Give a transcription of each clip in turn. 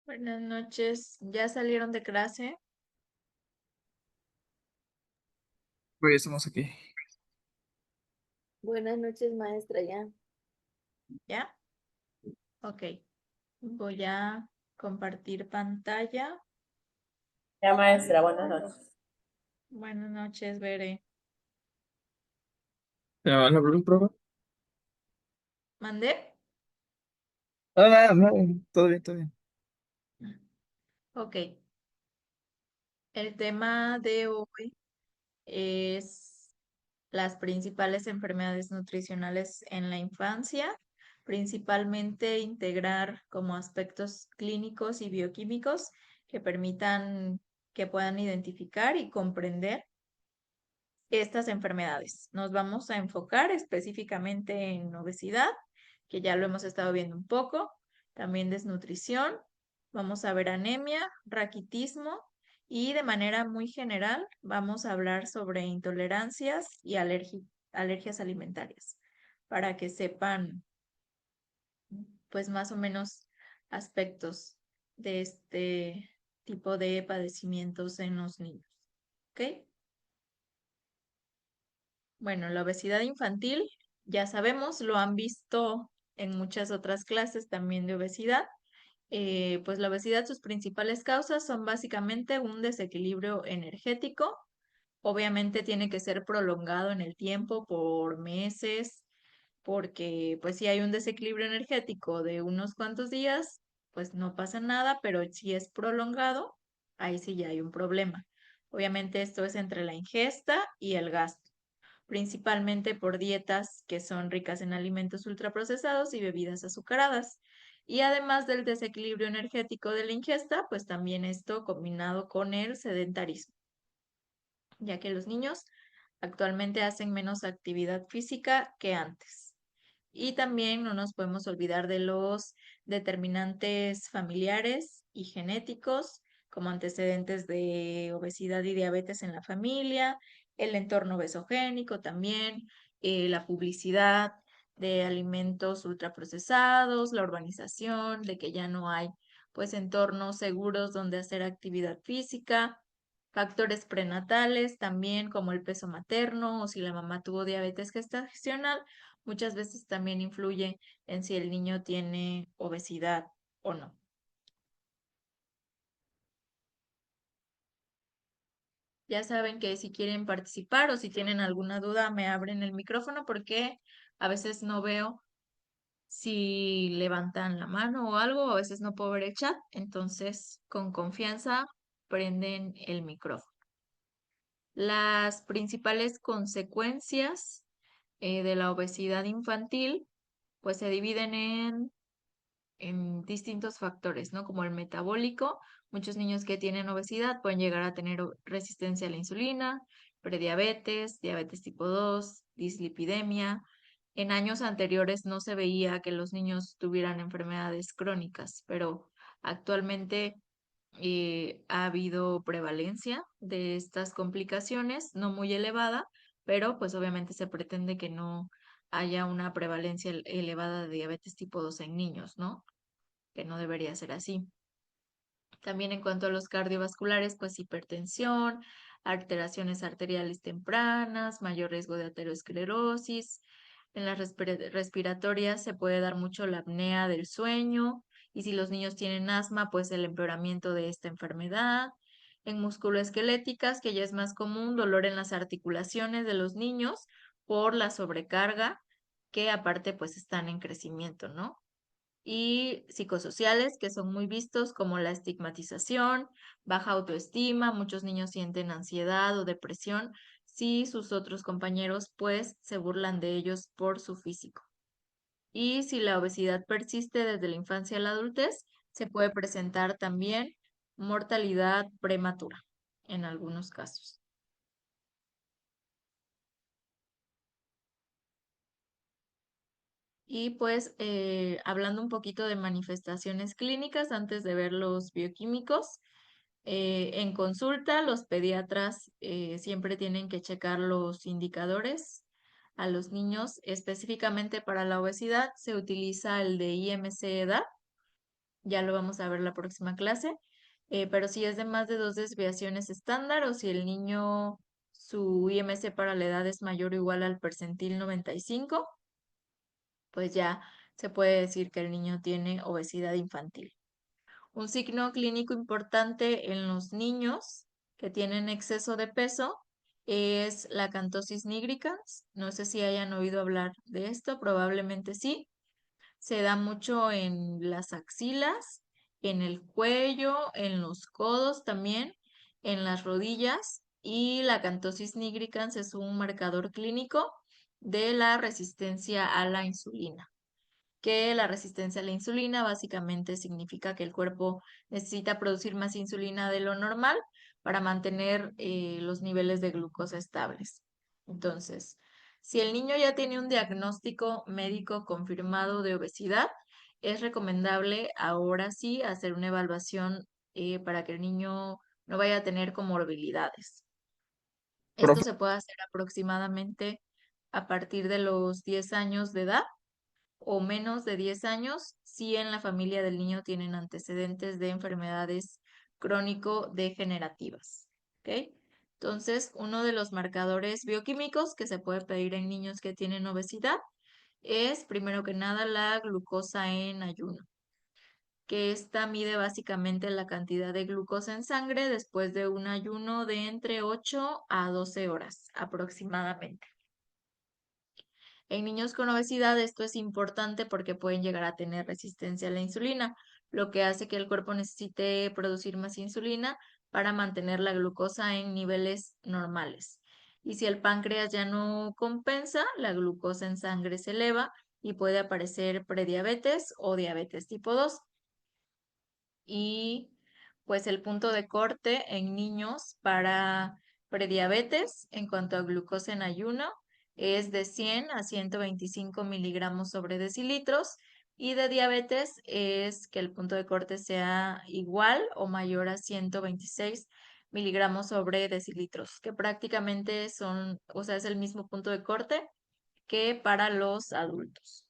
Buenas noches. ¿Ya salieron de clase? Pues ya estamos aquí. Buenas noches, maestra, ya. ¿Ya? Ok. Voy a compartir pantalla. Ya, maestra, buenas noches. Buenas noches, Bere. ¿Te van a hablar un prueba? ¿Mandé? No, todo bien, todo bien. Ok. El tema de hoy es las principales enfermedades nutricionales en la infancia, principalmente integrar como aspectos clínicos y bioquímicos que permitan que puedan identificar y comprender estas enfermedades. Nos vamos a enfocar específicamente en obesidad, que ya lo hemos estado viendo un poco, también desnutrición, vamos a ver anemia, raquitismo y de manera muy general vamos a hablar sobre intolerancias y alergias alimentarias, para que sepan pues más o menos aspectos de este tipo de padecimientos en los niños. ¿Ok? Bueno, la obesidad infantil, ya sabemos, lo han visto en muchas otras clases también de obesidad. Pues la obesidad, sus principales causas son básicamente un desequilibrio energético. Obviamente tiene que ser prolongado en el tiempo por meses, porque pues si hay un desequilibrio energético de unos cuantos días, pues no pasa nada, pero si es prolongado, ahí sí ya hay un problema. Obviamente esto es entre la ingesta y el gasto, principalmente por dietas que son ricas en alimentos ultraprocesados y bebidas azucaradas. Y además del desequilibrio energético de la ingesta, pues también esto combinado con el sedentarismo, ya que los niños actualmente hacen menos actividad física que antes. Y también no nos podemos olvidar de los determinantes familiares y genéticos, como antecedentes de obesidad y diabetes en la familia, el entorno obesogénico también, la publicidad de alimentos ultraprocesados, la urbanización, de que ya no hay pues entornos seguros donde hacer actividad física, factores prenatales también como el peso materno o si la mamá tuvo diabetes gestacional, muchas veces también influye en si el niño tiene obesidad o no. Ya saben que si quieren participar o si tienen alguna duda, me abren el micrófono porque a veces no veo si levantan la mano o algo, a veces no puedo ver el chat, entonces con confianza prenden el micrófono. Las principales consecuencias de la obesidad infantil, pues se dividen en distintos factores, ¿no? Como el metabólico. Muchos niños que tienen obesidad pueden llegar a tener resistencia a la insulina, prediabetes, diabetes tipo 2, dislipidemia. En años anteriores no se veía que los niños tuvieran enfermedades crónicas, pero actualmente ha habido prevalencia de estas complicaciones, no muy elevada, pero pues obviamente se pretende que no haya una prevalencia elevada de diabetes tipo 2 en niños, ¿no? Que no debería ser así. También en cuanto a los cardiovasculares, pues hipertensión, alteraciones arteriales tempranas, mayor riesgo de aterosclerosis. En las respiratorias se puede dar mucho la apnea del sueño y si los niños tienen asma, pues el empeoramiento de esta enfermedad. En musculoesqueléticas, que ya es más común, dolor en las articulaciones de los niños por la sobrecarga, que aparte pues están en crecimiento, ¿no? Y psicosociales que son muy vistos como la estigmatización, baja autoestima, muchos niños sienten ansiedad o depresión si sus otros compañeros pues se burlan de ellos por su físico. Y si la obesidad persiste desde la infancia a la adultez, se puede presentar también mortalidad prematura en algunos casos. Y pues hablando un poquito de manifestaciones clínicas antes de ver los bioquímicos, en consulta, los pediatras siempre tienen que checar los indicadores a los niños. Específicamente para la obesidad se utiliza el de IMC-EDAD Ya lo vamos a ver la próxima clase. Pero si es de más de 2 desviaciones estándar o si el niño, su IMC para la edad es mayor o igual al percentil 95, pues ya se puede decir que el niño tiene obesidad infantil. Un signo clínico importante en los niños que tienen exceso de peso es la acantosis nigricans. No sé si hayan oído hablar de esto, probablemente sí. Se da mucho en las axilas, en el cuello, en los codos también, en las rodillas, y la acantosis nigricans es un marcador clínico de la resistencia a la insulina, que la resistencia a la insulina básicamente significa que el cuerpo necesita producir más insulina de lo normal para mantener los niveles de glucosa estables. Entonces, si el niño ya tiene un diagnóstico médico confirmado de obesidad, es recomendable ahora sí hacer una evaluación para que el niño no vaya a tener comorbilidades. Esto Profe, se puede hacer aproximadamente a partir de los 10 años de edad o menos de 10 años si en la familia del niño tienen antecedentes de enfermedades crónico-degenerativas. ¿Ok? Entonces, uno de los marcadores bioquímicos que se puede pedir en niños que tienen obesidad es, primero que nada, la glucosa en ayuno, que esta mide básicamente la cantidad de glucosa en sangre después de un ayuno de entre 8 a 12 horas aproximadamente. En niños con obesidad esto es importante porque pueden llegar a tener resistencia a la insulina, lo que hace que el cuerpo necesite producir más insulina para mantener la glucosa en niveles normales. Y si el páncreas ya no compensa, la glucosa en sangre se eleva y puede aparecer prediabetes o diabetes tipo 2. Y pues el punto de corte en niños para prediabetes en cuanto a glucosa en ayuno es de 100 a 125 miligramos sobre decilitros, y de diabetes es que el punto de corte sea igual o mayor a 126 miligramos sobre decilitros, que prácticamente son, o sea, es el mismo punto de corte que para los adultos.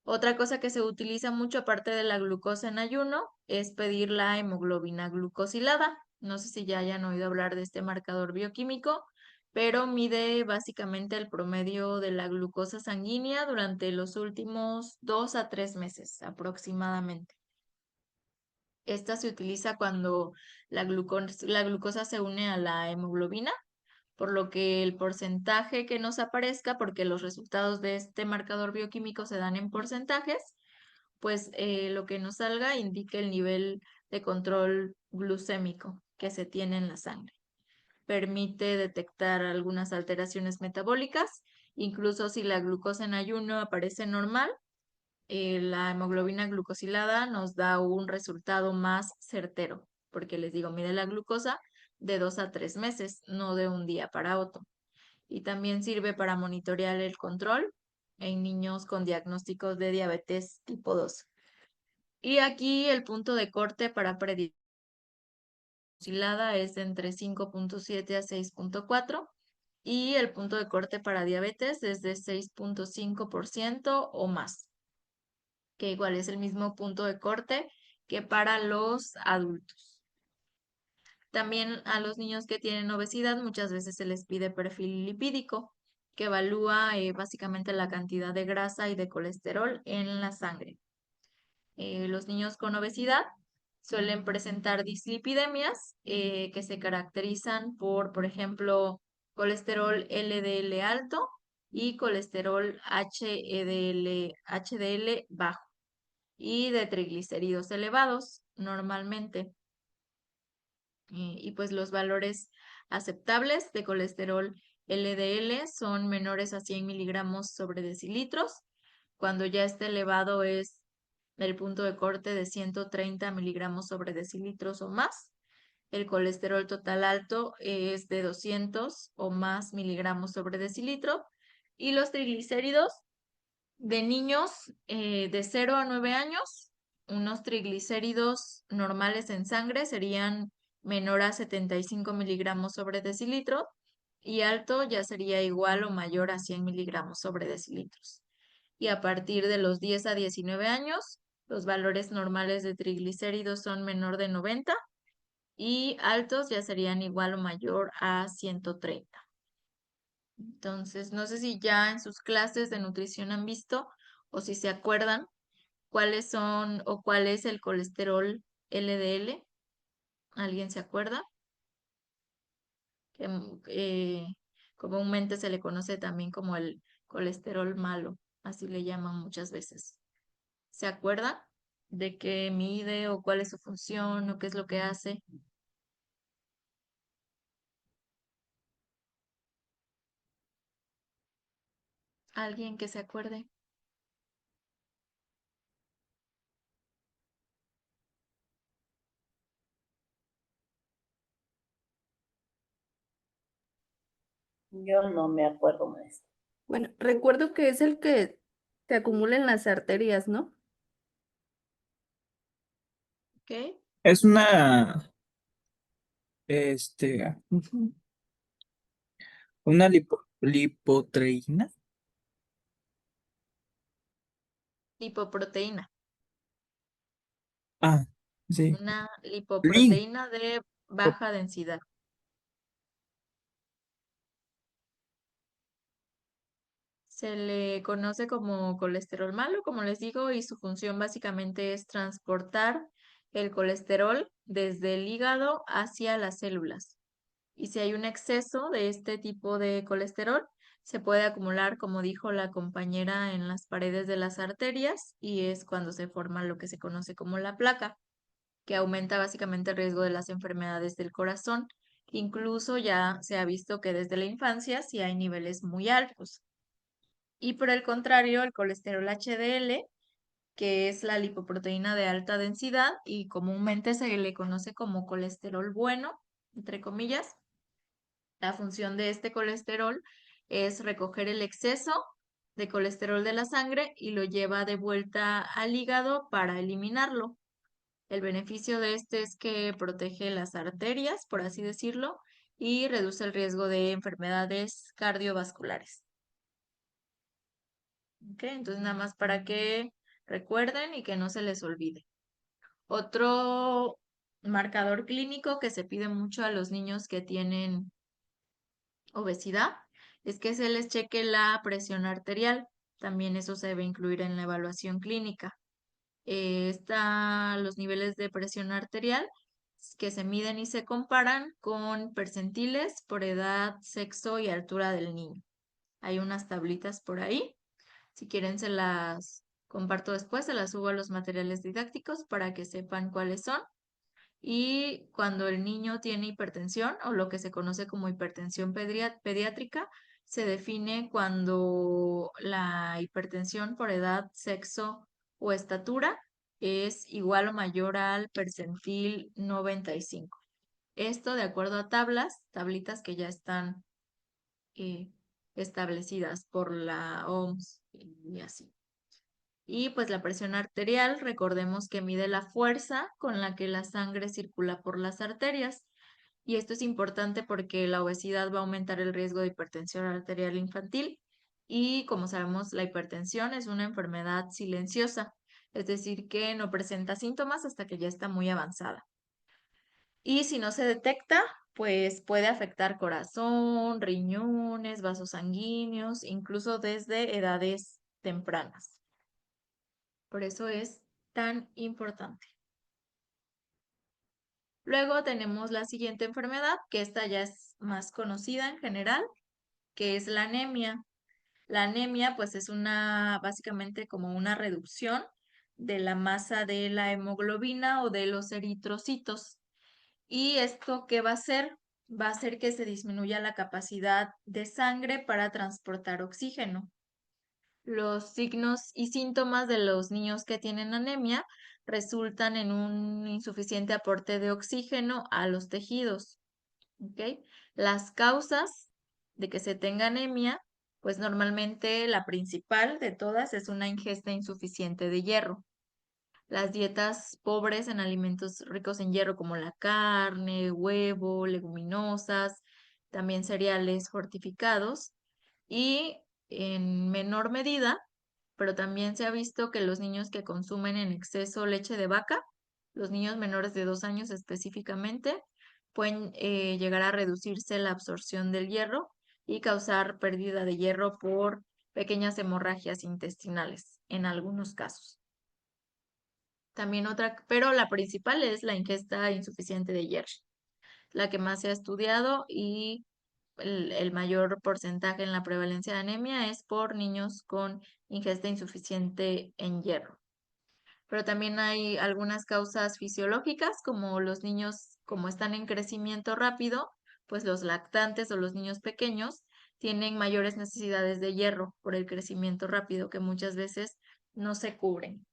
Otra cosa que se utiliza mucho aparte de la glucosa en ayuno es pedir la hemoglobina glucosilada. No sé si ya hayan oído hablar de este marcador bioquímico, pero mide básicamente el promedio de la glucosa sanguínea durante los últimos 2 a 3 meses aproximadamente. Esta se utiliza cuando la glucosa se une a la hemoglobina, por lo que el porcentaje que nos aparezca, porque los resultados de este marcador bioquímico se dan en porcentajes, pues lo que nos salga indica el nivel de control glucémico que se tiene en la sangre. Permite detectar algunas alteraciones metabólicas, incluso si la glucosa en ayuno aparece normal, la hemoglobina glucosilada nos da un resultado más certero, porque les digo, mide la glucosa de 2 a 3 meses, no de un día para otro. Y también sirve para monitorear el control en niños con diagnósticos de diabetes tipo 2. Y aquí el punto de corte para oscilada es entre 5.7 a 6.4, y el punto de corte para diabetes es de 6.5% o más, que igual es el mismo punto de corte que para los adultos. También a los niños que tienen obesidad muchas veces se les pide perfil lipídico, que evalúa básicamente la cantidad de grasa y de colesterol en la sangre. Los niños con obesidad suelen presentar dislipidemias que se caracterizan por ejemplo, colesterol LDL alto y colesterol HDL bajo, y de triglicéridos elevados normalmente. Y pues los valores aceptables de colesterol LDL son menores a 100 miligramos sobre decilitros. Cuando ya está elevado es el punto de corte de 130 miligramos sobre decilitros o más. El colesterol total alto es de 200 o más miligramos sobre decilitro. Y los triglicéridos de niños de 0 a 9 años, unos triglicéridos normales en sangre serían menor a 75 miligramos sobre decilitro, y alto ya sería igual o mayor a 100 miligramos sobre decilitros. Y a partir de los 10 a 19 años, Los valores normales de triglicéridos son menor de 90 y altos ya serían igual o mayor a 130. Entonces, no sé si ya en sus clases de nutrición han visto o si se acuerdan cuáles son o cuál es el colesterol LDL. ¿Alguien se acuerda? Que comúnmente se le conoce también como el colesterol malo, así le llaman muchas veces. ¿Se acuerda de qué mide o cuál es su función o qué es lo que hace? ¿Alguien que se acuerde? Yo no me acuerdo, maestra. Bueno, recuerdo que es el que se acumula en las arterias, ¿no? ¿Ok? Es una, ujú, una lipotreína. Lipoproteína. Ah, sí. Una Lin. lipoproteína de baja densidad. Se le conoce como colesterol malo, como les digo, y su función básicamente es transportar el colesterol desde el hígado hacia las células. Y si hay un exceso de este tipo de colesterol, se puede acumular, como dijo la compañera, en las paredes de las arterias y es cuando se forma lo que se conoce como la placa, que aumenta básicamente el riesgo de las enfermedades del corazón. Incluso ya se ha visto que desde la infancia sí hay niveles muy altos. Y por el contrario, el colesterol HDL, que es la lipoproteína de alta densidad y comúnmente se le conoce como colesterol bueno, entre comillas, la función de este colesterol es recoger el exceso de colesterol de la sangre y lo lleva de vuelta al hígado para eliminarlo. El beneficio de este es que protege las arterias, por así decirlo, y reduce el riesgo de enfermedades cardiovasculares. ¿Ok? Entonces, nada más para que recuerden y que no se les olvide. Otro marcador clínico que se pide mucho a los niños que tienen obesidad es que se les cheque la presión arterial. También eso se debe incluir en la evaluación clínica. Están los niveles de presión arterial que se miden y se comparan con percentiles por edad, sexo y altura del niño. Hay unas tablitas por ahí. Si quieren se las comparto después, se las subo a los materiales didácticos para que sepan cuáles son. Y cuando el niño tiene hipertensión o lo que se conoce como hipertensión pediátrica, se define cuando la hipertensión por edad, sexo o estatura es igual o mayor al percentil 95. Esto de acuerdo a tablitas que ya están eh, establecidas por la OMS y así. Y pues la presión arterial, recordemos que mide la fuerza con la que la sangre circula por las arterias. Y esto es importante porque la obesidad va a aumentar el riesgo de hipertensión arterial infantil. Y como sabemos, la hipertensión es una enfermedad silenciosa, es decir, que no presenta síntomas hasta que ya está muy avanzada. Y si no se detecta, pues puede afectar corazón, riñones, vasos sanguíneos, incluso desde edades tempranas. Por eso es tan importante. Luego tenemos la siguiente enfermedad, que esta ya es más conocida en general, que es la anemia. La anemia, pues es básicamente como una reducción de la masa de la hemoglobina o de los eritrocitos. ¿Y esto qué va a hacer? Va a hacer que se disminuya la capacidad de sangre para transportar oxígeno. Los signos y síntomas de los niños que tienen anemia resultan en un insuficiente aporte de oxígeno a los tejidos. ¿Ok? Las causas de que se tenga anemia, pues normalmente la principal de todas es una ingesta insuficiente de hierro. Las dietas pobres en alimentos ricos en hierro como la carne, huevo, leguminosas, también cereales fortificados y en menor medida pero también se ha visto que los niños que consumen en exceso leche de vaca, los niños menores de 2 años específicamente, pueden llegar a reducirse la absorción del hierro y causar pérdida de hierro por pequeñas hemorragias intestinales en algunos casos. También otra, pero la principal es la ingesta insuficiente de hierro, la que más se ha estudiado y el mayor porcentaje en la prevalencia de anemia es por niños con ingesta insuficiente en hierro. Pero también hay algunas causas fisiológicas, como los niños, como están en crecimiento rápido, pues los lactantes o los niños pequeños tienen mayores necesidades de hierro por el crecimiento rápido, que muchas veces no se cubren.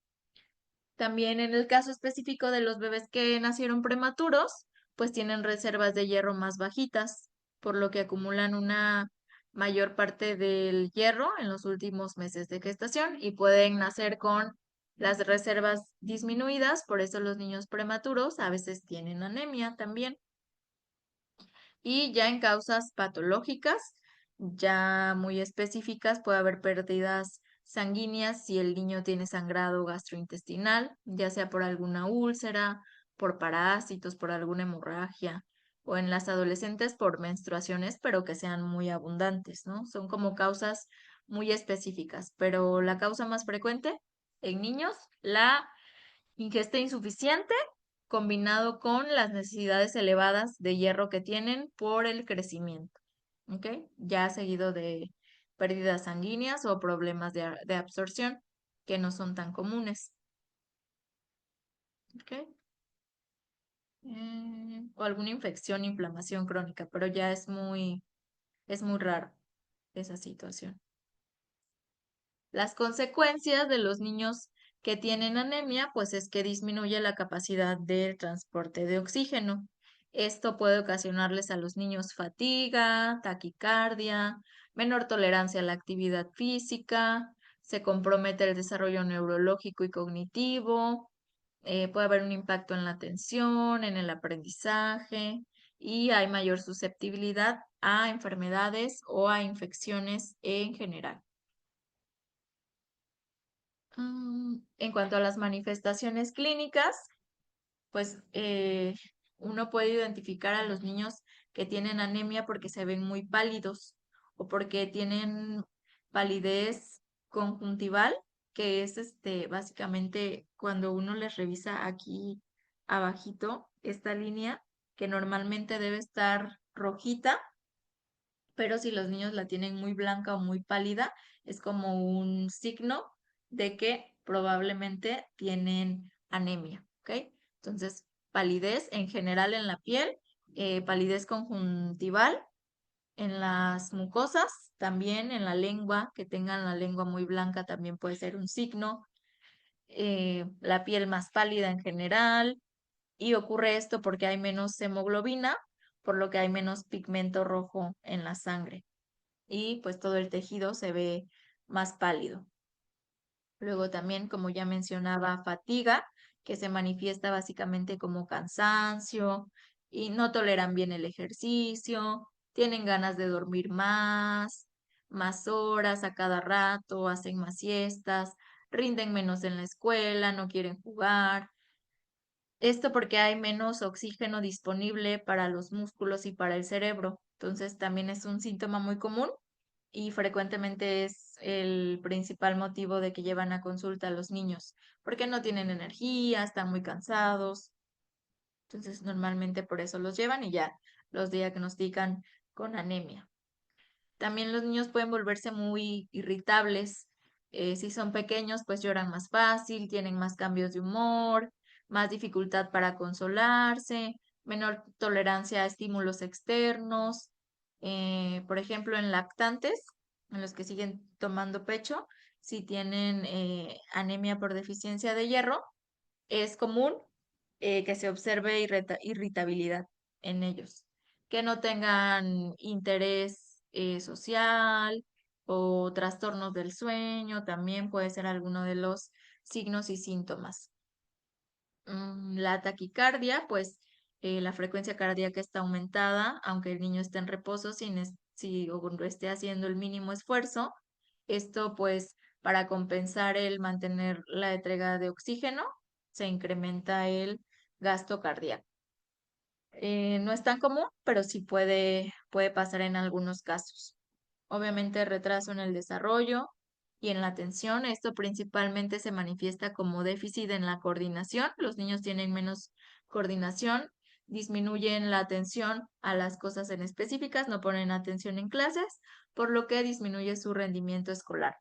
También en el caso específico de los bebés que nacieron prematuros, pues tienen reservas de hierro más bajitas, por lo que acumulan una mayor parte del hierro en los últimos meses de gestación y pueden nacer con las reservas disminuidas, por eso los niños prematuros a veces tienen anemia también. Y ya en causas patológicas, ya muy específicas, puede haber pérdidas sanguíneas si el niño tiene sangrado gastrointestinal, ya sea por alguna úlcera, por parásitos, por alguna hemorragia, o en las adolescentes por menstruaciones, pero que sean muy abundantes, ¿no? Son como causas muy específicas, pero la causa más frecuente en niños, la ingesta insuficiente combinado con las necesidades elevadas de hierro que tienen por el crecimiento, ¿ok? Ya seguido de pérdidas sanguíneas o problemas de absorción que no son tan comunes, ¿ok? O alguna infección, inflamación crónica, pero ya es muy raro esa situación. Las consecuencias de los niños que tienen anemia, pues es que disminuye la capacidad del transporte de oxígeno. Esto puede ocasionarles a los niños fatiga, taquicardia, menor tolerancia a la actividad física, se compromete el desarrollo neurológico y cognitivo, puede haber un impacto en la atención, en el aprendizaje y hay mayor susceptibilidad a enfermedades o a infecciones en general. En cuanto a las manifestaciones clínicas, pues uno puede identificar a los niños que tienen anemia porque se ven muy pálidos o porque tienen palidez conjuntival, que es básicamente cuando uno les revisa aquí abajito esta línea que normalmente debe estar rojita, pero si los niños la tienen muy blanca o muy pálida, es como un signo de que probablemente tienen anemia, ¿ok? Entonces, palidez en general en la piel, palidez conjuntival en las mucosas, también en la lengua, que tengan la lengua muy blanca también puede ser un signo, la piel más pálida en general, y ocurre esto porque hay menos hemoglobina, por lo que hay menos pigmento rojo en la sangre y pues todo el tejido se ve más pálido. Luego también, como ya mencionaba, fatiga, que se manifiesta básicamente como cansancio y no toleran bien el ejercicio, tienen ganas de dormir más horas a cada rato, hacen más siestas, rinden menos en la escuela, no quieren jugar. Esto porque hay menos oxígeno disponible para los músculos y para el cerebro. Entonces también es un síntoma muy común y frecuentemente es el principal motivo de que llevan a consulta a los niños, porque no tienen energía, están muy cansados. Entonces normalmente por eso los llevan y ya los diagnostican con anemia. También los niños pueden volverse muy irritables. Si son pequeños, pues lloran más fácil, tienen más cambios de humor, más dificultad para consolarse, menor tolerancia a estímulos externos. Por ejemplo, en lactantes, en los que siguen tomando pecho, si tienen anemia por deficiencia de hierro, es común que se observe irritabilidad en ellos, que no tengan interés social o trastornos del sueño, también puede ser alguno de los signos y síntomas. La taquicardia, pues la frecuencia cardíaca está aumentada, aunque el niño esté en reposo, si o esté haciendo el mínimo esfuerzo. Esto pues para compensar el mantener la entrega de oxígeno, se incrementa el gasto cardíaco. No es tan común, pero sí puede pasar en algunos casos. Obviamente retraso en el desarrollo y en la atención. Esto principalmente se manifiesta como déficit en la coordinación. Los niños tienen menos coordinación, disminuyen la atención a las cosas en específicas, no ponen atención en clases, por lo que disminuye su rendimiento escolar.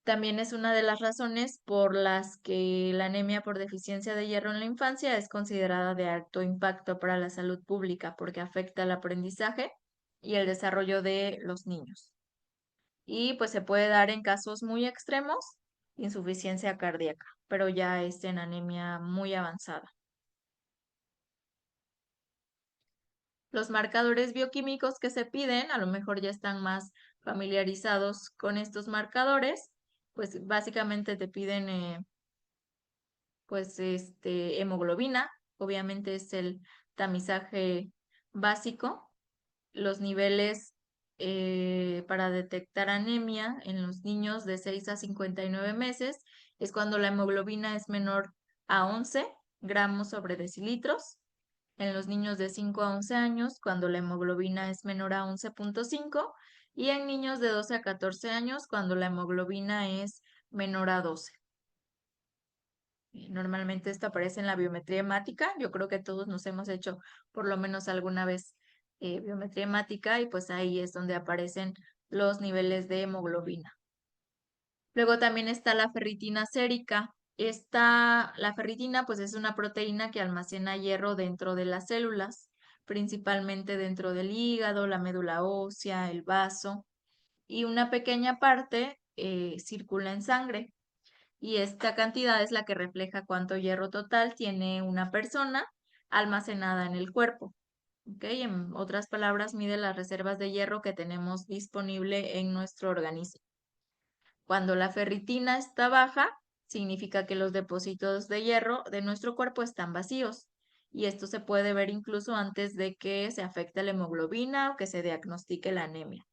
También es una de las razones por las que la anemia por deficiencia de hierro en la infancia es considerada de alto impacto para la salud pública porque afecta el aprendizaje y el desarrollo de los niños. Y pues se puede dar en casos muy extremos, insuficiencia cardíaca, pero ya es en anemia muy avanzada. Los marcadores bioquímicos que se piden, a lo mejor ya están más familiarizados con estos marcadores, pues básicamente te piden hemoglobina, obviamente es el tamizaje básico, los niveles para detectar anemia en los niños de 6 a 59 meses es cuando la hemoglobina es menor a 11 gramos sobre decilitros. En los niños de 5 a 11 años, cuando la hemoglobina es menor a 11.5, y en niños de 12 a 14 años, cuando la hemoglobina es menor a 12. Normalmente esto aparece en la biometría hemática. Yo creo que todos nos hemos hecho por lo menos alguna vez biometría hemática y pues ahí es donde aparecen los niveles de hemoglobina. Luego también está la ferritina sérica. La ferritina pues es una proteína que almacena hierro dentro de las células, principalmente dentro del hígado, la médula ósea, el vaso, y una pequeña parte circula en sangre. Y esta cantidad es la que refleja cuánto hierro total tiene una persona almacenada en el cuerpo. ¿Ok? En otras palabras, mide las reservas de hierro que tenemos disponible en nuestro organismo. Cuando la ferritina está baja, significa que los depósitos de hierro de nuestro cuerpo están vacíos. Y esto se puede ver incluso antes de que se afecte la hemoglobina o que se diagnostique la anemia.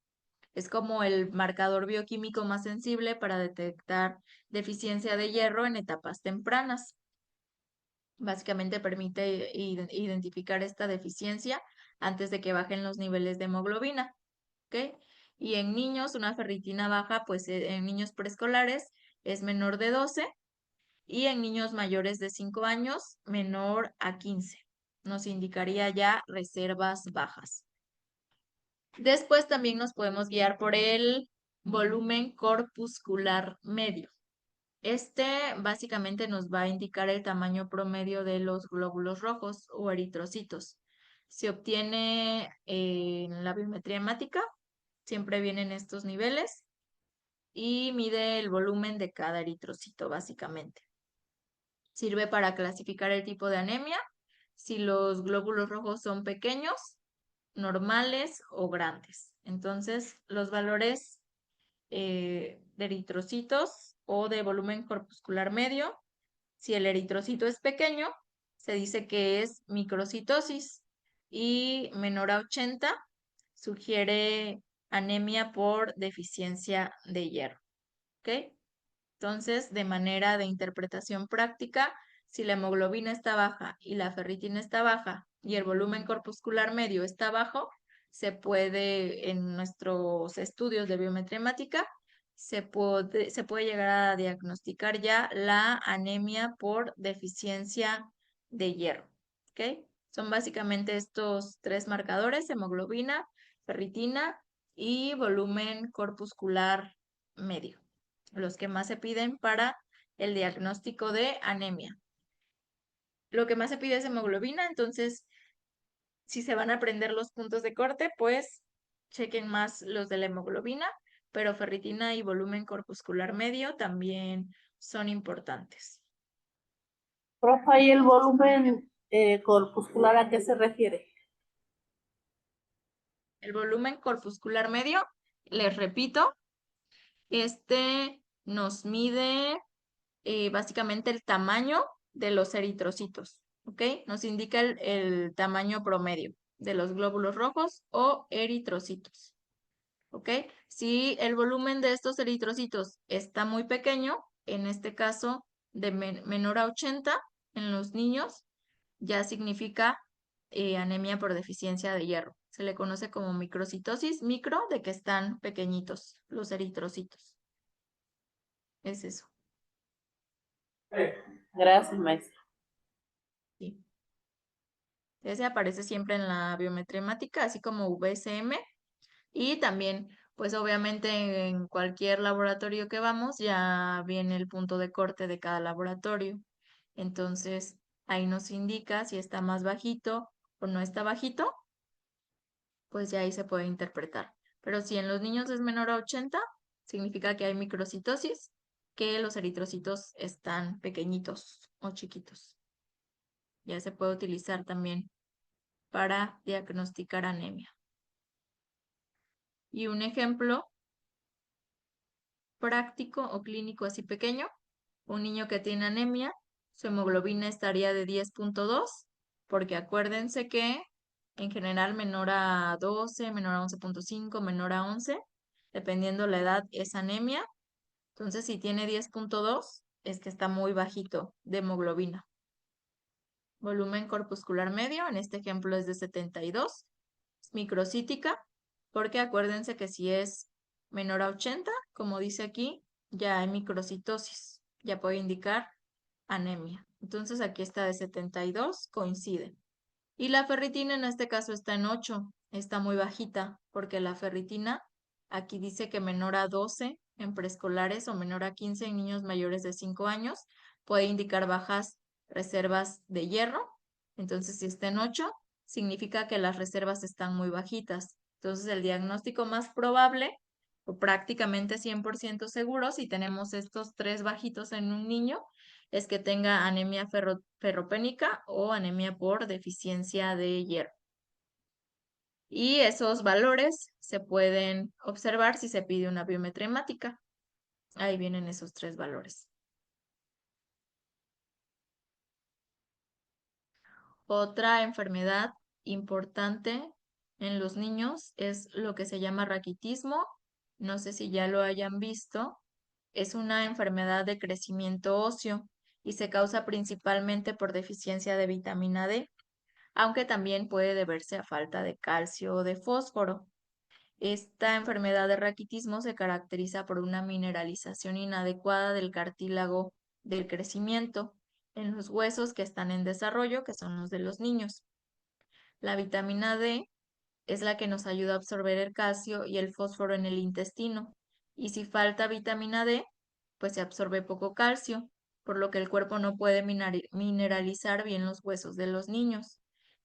Es como el marcador bioquímico más sensible para detectar deficiencia de hierro en etapas tempranas. Básicamente permite identificar esta deficiencia antes de que bajen los niveles de hemoglobina. ¿Ok? Y en niños, una ferritina baja, pues en niños preescolares es menor de 12 y en niños mayores de 5 años menor a 15. Nos indicaría ya reservas bajas. Después también nos podemos guiar por el volumen corpuscular medio. Este básicamente nos va a indicar el tamaño promedio de los glóbulos rojos o eritrocitos. Se obtiene en la biometría hemática, siempre vienen estos niveles y mide el volumen de cada eritrocito básicamente. Sirve para clasificar el tipo de anemia, si los glóbulos rojos son pequeños, normales o grandes. Entonces, los valores de eritrocitos o de volumen corpuscular medio, si el eritrocito es pequeño, se dice que es microcitosis y menor a 80 sugiere anemia por deficiencia de hierro. ¿Ok? Entonces, de manera de interpretación práctica, si la hemoglobina está baja y la ferritina está baja y el volumen corpuscular medio está bajo, se puede, en nuestros estudios de biometría hemática, se puede llegar a diagnosticar ya la anemia por deficiencia de hierro. ¿Ok? Son básicamente estos tres marcadores: hemoglobina, ferritina y volumen corpuscular medio, los que más se piden para el diagnóstico de anemia. Lo que más se pide es hemoglobina, entonces si se van a aprender los puntos de corte, pues chequen más los de la hemoglobina, pero ferritina y volumen corpuscular medio también son importantes. Profe, ¿y el volumen corpuscular a qué se refiere? El volumen corpuscular medio, les repito, nos mide básicamente el tamaño de los eritrocitos, ¿ok? Nos indica el tamaño promedio de los glóbulos rojos o eritrocitos. ¿ok? Si el volumen de estos eritrocitos está muy pequeño, en este caso de menor a 80 en los niños, ya significa anemia por deficiencia de hierro. Se le conoce como microcitosis, micro de que están pequeñitos los eritrocitos. Es eso. Gracias, maestra. Sí. Ese aparece siempre en la biometría hemática, así como VSM. Y también, pues obviamente en cualquier laboratorio que vamos, ya viene el punto de corte de cada laboratorio. Entonces, ahí nos indica si está más bajito o no está bajito, pues ya ahí se puede interpretar. Pero si en los niños es menor a 80, significa que hay microcitosis, que los eritrocitos están pequeñitos o chiquitos. Ya se puede utilizar también para diagnosticar anemia. Y un ejemplo práctico o clínico así pequeño, un niño que tiene anemia, su hemoglobina estaría de 10.2, porque acuérdense que en general menor a 12, menor a 11.5, menor a 11, dependiendo la edad, es anemia. Entonces, si tiene 10.2, es que está muy bajito de hemoglobina. Volumen corpuscular medio, en este ejemplo es de 72, es microcítica, porque acuérdense que si es menor a 80, como dice aquí, ya hay microcitosis, ya puede indicar anemia. Entonces aquí está de 72, coincide. Y la ferritina en este caso está en 8, está muy bajita, porque la ferritina aquí dice que menor a 12 en preescolares o menor a 15 en niños mayores de 5 años puede indicar bajas reservas de hierro. Entonces, si está en 8, significa que las reservas están muy bajitas. Entonces, el diagnóstico más probable o prácticamente 100% seguro, si tenemos estos 3 bajitos en un niño, es que tenga anemia ferropénica o anemia por deficiencia de hierro. Y esos valores se pueden observar si se pide una biometría hemática. Ahí vienen esos 3 valores. Otra enfermedad importante en los niños es lo que se llama raquitismo. No sé si ya lo hayan visto. Es una enfermedad de crecimiento óseo y se causa principalmente por deficiencia de vitamina D, aunque también puede deberse a falta de calcio o de fósforo. Esta enfermedad de raquitismo se caracteriza por una mineralización inadecuada del cartílago del crecimiento en los huesos que están en desarrollo, que son los de los niños. La vitamina D es la que nos ayuda a absorber el calcio y el fósforo en el intestino. Y si falta vitamina D, pues se absorbe poco calcio, por lo que el cuerpo no puede mineralizar bien los huesos de los niños.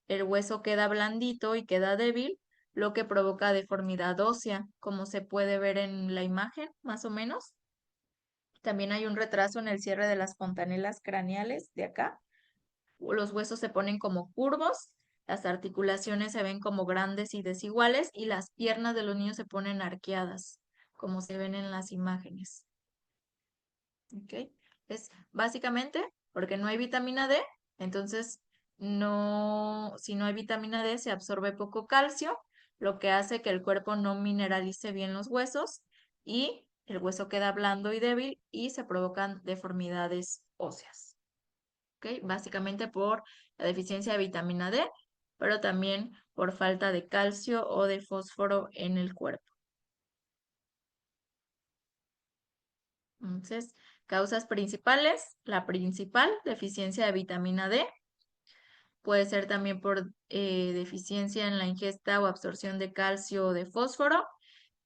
El hueso queda blandito y queda débil, lo que provoca deformidad ósea, como se puede ver en la imagen, más o menos. También hay un retraso en el cierre de las fontanelas craneales de acá. Los huesos se ponen como curvos, las articulaciones se ven como grandes y desiguales y las piernas de los niños se ponen arqueadas, como se ven en las imágenes. ¿Ok? Es básicamente porque no hay vitamina D, entonces si no hay vitamina D se absorbe poco calcio, lo que hace que el cuerpo no mineralice bien los huesos y el hueso queda blando y débil y se provocan deformidades óseas. ¿Ok? Básicamente por la deficiencia de vitamina D, pero también por falta de calcio o de fósforo en el cuerpo. Entonces, causas principales, la principal, deficiencia de vitamina D, puede ser también por deficiencia en la ingesta o absorción de calcio o de fósforo,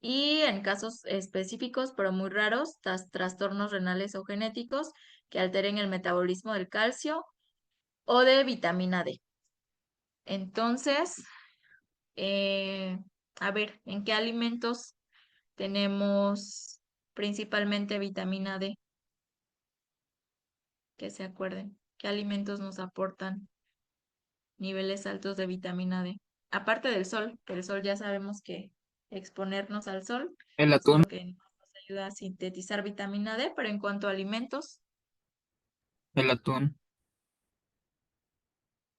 y en casos específicos, pero muy raros, trastornos renales o genéticos que alteren el metabolismo del calcio o de vitamina D. Entonces, a ver, ¿en qué alimentos tenemos principalmente vitamina D? Que se acuerden. ¿Qué alimentos nos aportan niveles altos de vitamina D? Aparte del sol, que el sol ya sabemos que exponernos al sol El es atún, lo que nos ayuda a sintetizar vitamina D, pero en cuanto a alimentos, el atún,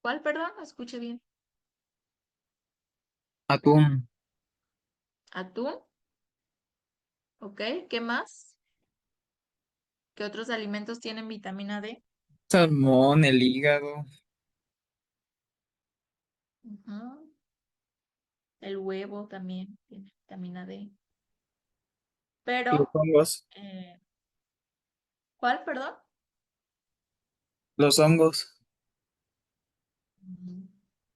¿cuál, perdón? No escuché bien. atún, ¿Atún? ¿Ok? ¿Qué más? ¿Qué otros alimentos tienen vitamina D? Salmón, el hígado, Ujú. El huevo también tiene vitamina D. los Pero, hongos, eh, ¿cuál, perdón? los hongos. Mm,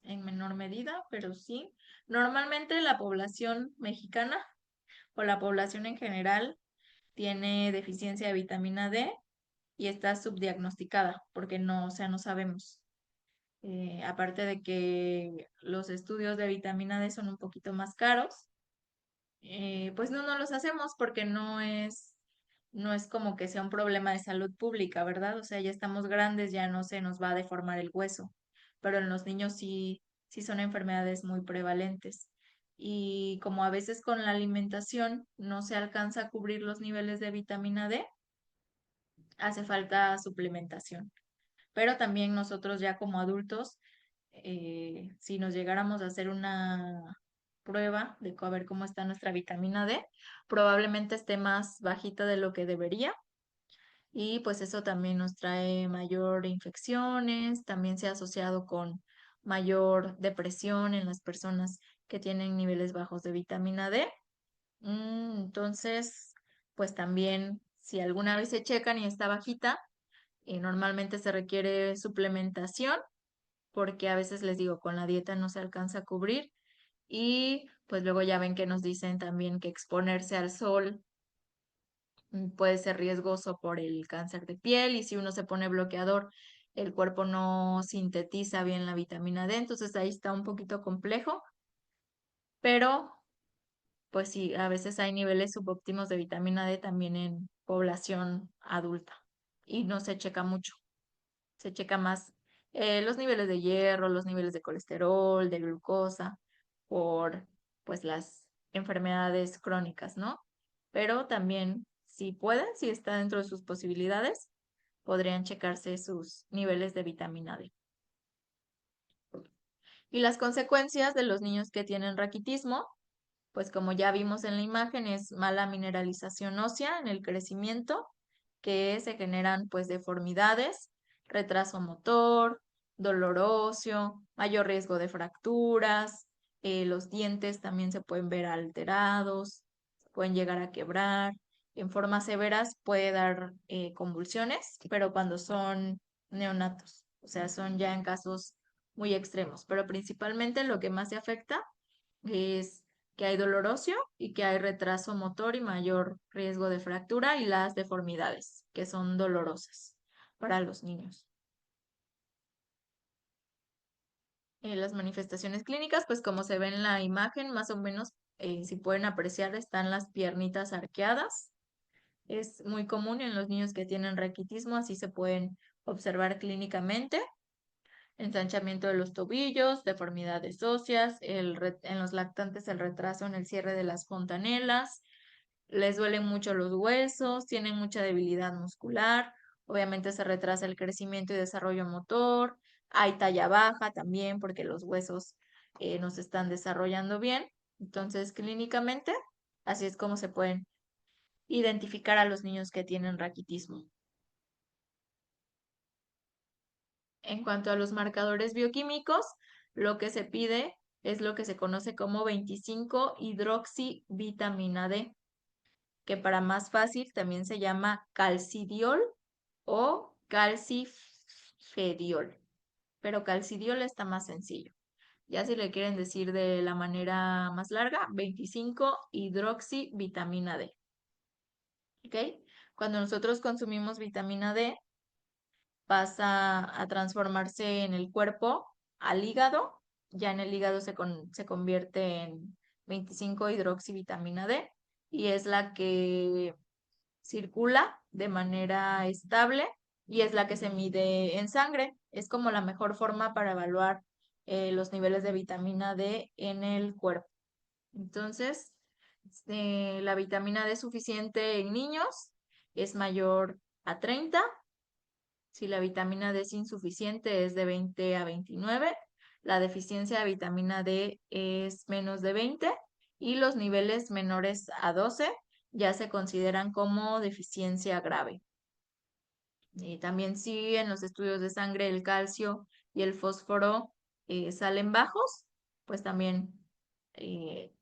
En menor medida, pero sí. Normalmente la población mexicana o la población en general tiene deficiencia de vitamina D y está subdiagnosticada porque no, o sea, no sabemos. Aparte de que los estudios de vitamina D son un poquito más caros, pues no los hacemos porque no es como que sea un problema de salud pública, ¿verdad? O sea, ya estamos grandes, ya no se nos va a deformar el hueso, pero en los niños sí son enfermedades muy prevalentes. Y como a veces con la alimentación no se alcanza a cubrir los niveles de vitamina D, hace falta suplementación. Pero también nosotros ya como adultos, si nos llegáramos a hacer una prueba de a ver cómo está nuestra vitamina D, probablemente esté más bajita de lo que debería y pues eso también nos trae mayor infecciones, también se ha asociado con mayor depresión en las personas que tienen niveles bajos de vitamina D. Entonces, pues también si alguna vez se checan y está bajita, normalmente se requiere suplementación porque a veces les digo, con la dieta no se alcanza a cubrir y pues luego ya ven que nos dicen también que exponerse al sol puede ser riesgoso por el cáncer de piel y si uno se pone bloqueador, el cuerpo no sintetiza bien la vitamina D, entonces ahí está un poquito complejo, pero pues sí, a veces hay niveles subóptimos de vitamina D también en población adulta y no se checa mucho. Se checa más los niveles de hierro, los niveles de colesterol, de glucosa, por pues las enfermedades crónicas, ¿no? Pero también, si pueden, si está dentro de sus posibilidades, podrían checarse sus niveles de vitamina D. Y las consecuencias de los niños que tienen raquitismo, pues como ya vimos en la imagen, es mala mineralización ósea en el crecimiento, que se generan pues deformidades, retraso motor, dolor óseo, mayor riesgo de fracturas, los dientes también se pueden ver alterados, pueden llegar a quebrar, en formas severas puede dar convulsiones, pero cuando son neonatos, o sea, son ya en casos muy extremos, pero principalmente lo que más se afecta es que hay dolor óseo y que hay retraso motor y mayor riesgo de fractura y las deformidades, que son dolorosas para los niños. Las manifestaciones clínicas, pues como se ve en la imagen, más o menos, si pueden apreciar, están las piernitas arqueadas. Es muy común en los niños que tienen raquitismo, así se pueden observar clínicamente. Ensanchamiento de los tobillos, deformidades óseas, en los lactantes el retraso en el cierre de las fontanelas, les duelen mucho los huesos, tienen mucha debilidad muscular, obviamente se retrasa el crecimiento y desarrollo motor, hay talla baja también porque los huesos no se están desarrollando bien. Entonces, clínicamente, así es como se pueden identificar a los niños que tienen raquitismo. En cuanto a los marcadores bioquímicos, lo que se pide es lo que se conoce como 25-hidroxivitamina D, que para más fácil también se llama calcidiol o calcifediol, pero calcidiol está más sencillo. Ya si le quieren decir de la manera más larga, 25-hidroxivitamina D. ¿Ok? Cuando nosotros consumimos vitamina D, pasa a transformarse en el cuerpo al hígado. Ya en el hígado se convierte en 25-hidroxivitamina D y es la que circula de manera estable y es la que se mide en sangre. Es como la mejor forma para evaluar los niveles de vitamina D en el cuerpo. Entonces, la vitamina D suficiente en niños es mayor a 30. Si la vitamina D es insuficiente, es de 20 a 29. La deficiencia de vitamina D es menos de 20 y los niveles menores a 12 ya se consideran como deficiencia grave. Y también si en los estudios de sangre el calcio y el fósforo salen bajos, pues también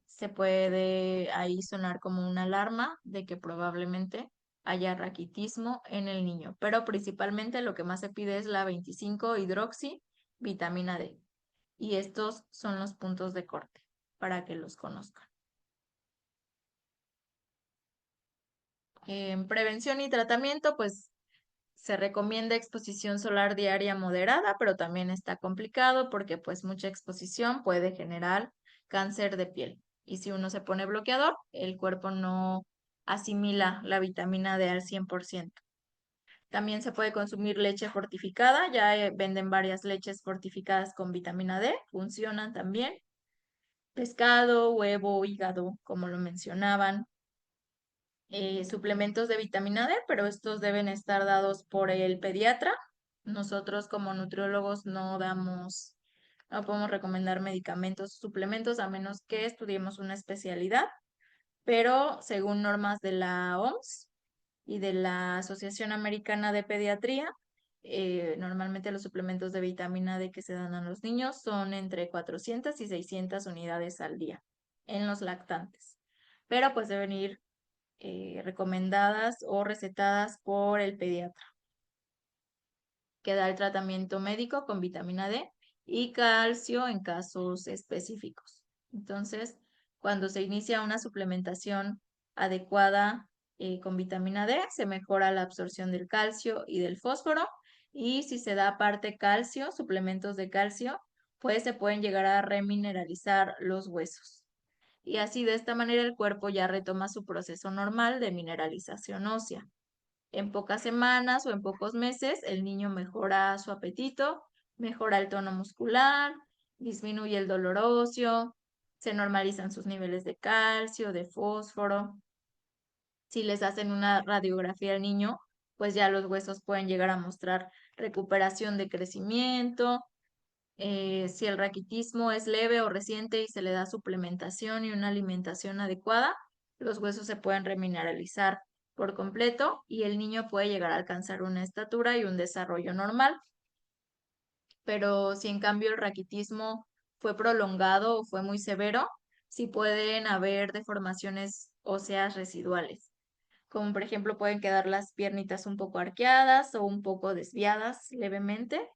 se puede ahí sonar como una alarma de que probablemente haya raquitismo en el niño. Pero principalmente lo que más se pide es la 25-hidroxi vitamina D. Y estos son los puntos de corte para que los conozcan. En prevención y tratamiento, pues se recomienda exposición solar diaria moderada, pero también está complicado porque pues mucha exposición puede generar cáncer de piel. Y si uno se pone bloqueador, el cuerpo no asimila la vitamina D al 100%. También se puede consumir leche fortificada, ya venden varias leches fortificadas con vitamina D, funcionan también. Pescado, huevo, hígado, como lo mencionaban. Suplementos de vitamina D, pero estos deben estar dados por el pediatra. Nosotros como nutriólogos no podemos recomendar medicamentos, suplementos, a menos que estudiemos una especialidad, pero según normas de la OMS y de la Asociación Americana de Pediatría, normalmente los suplementos de vitamina D que se dan a los niños son entre 400 y 600 unidades al día en los lactantes, pero pues deben ir recomendadas o recetadas por el pediatra, que da el tratamiento médico con vitamina D y calcio en casos específicos. Entonces, cuando se inicia una suplementación adecuada con vitamina D, se mejora la absorción del calcio y del fósforo, y si se da aparte calcio, suplementos de calcio, pues se pueden llegar a remineralizar los huesos. Y así de esta manera el cuerpo ya retoma su proceso normal de mineralización ósea. En pocas semanas o en pocos meses el niño mejora su apetito, mejora el tono muscular, disminuye el dolor óseo, se normalizan sus niveles de calcio, de fósforo. Si les hacen una radiografía al niño, pues ya los huesos pueden llegar a mostrar recuperación de crecimiento. Si el raquitismo es leve o reciente y se le da suplementación y una alimentación adecuada, los huesos se pueden remineralizar por completo y el niño puede llegar a alcanzar una estatura y un desarrollo normal. Pero si en cambio el raquitismo fue prolongado o fue muy severo, sí pueden haber deformaciones óseas residuales, como por ejemplo pueden quedar las piernitas un poco arqueadas o un poco desviadas levemente,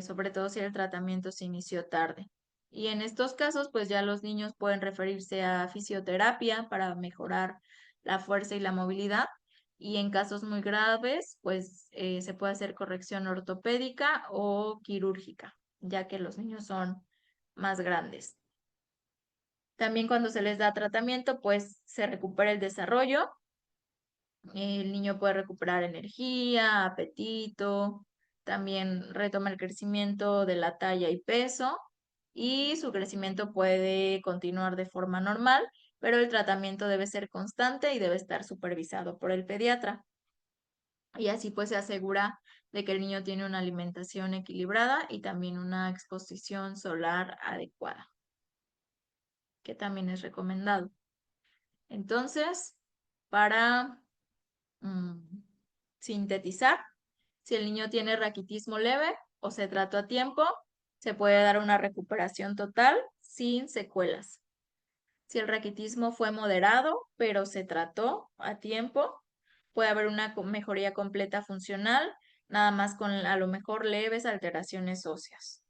sobre todo si el tratamiento se inició tarde. Y en estos casos, pues ya los niños pueden referirse a fisioterapia para mejorar la fuerza y la movilidad. Y en casos muy graves, pues se puede hacer corrección ortopédica o quirúrgica, ya que los niños son más grandes. También cuando se les da tratamiento, pues se recupera el desarrollo. El niño puede recuperar energía, apetito, también retoma el crecimiento de la talla y peso, y su crecimiento puede continuar de forma normal, pero el tratamiento debe ser constante y debe estar supervisado por el pediatra. Y así pues se asegura de que el niño tiene una alimentación equilibrada y también una exposición solar adecuada, que también es recomendado. Entonces, para sintetizar, si el niño tiene raquitismo leve o se trató a tiempo, se puede dar una recuperación total sin secuelas. Si el raquitismo fue moderado, pero se trató a tiempo, puede haber una mejoría completa funcional, nada más con a lo mejor leves alteraciones óseas.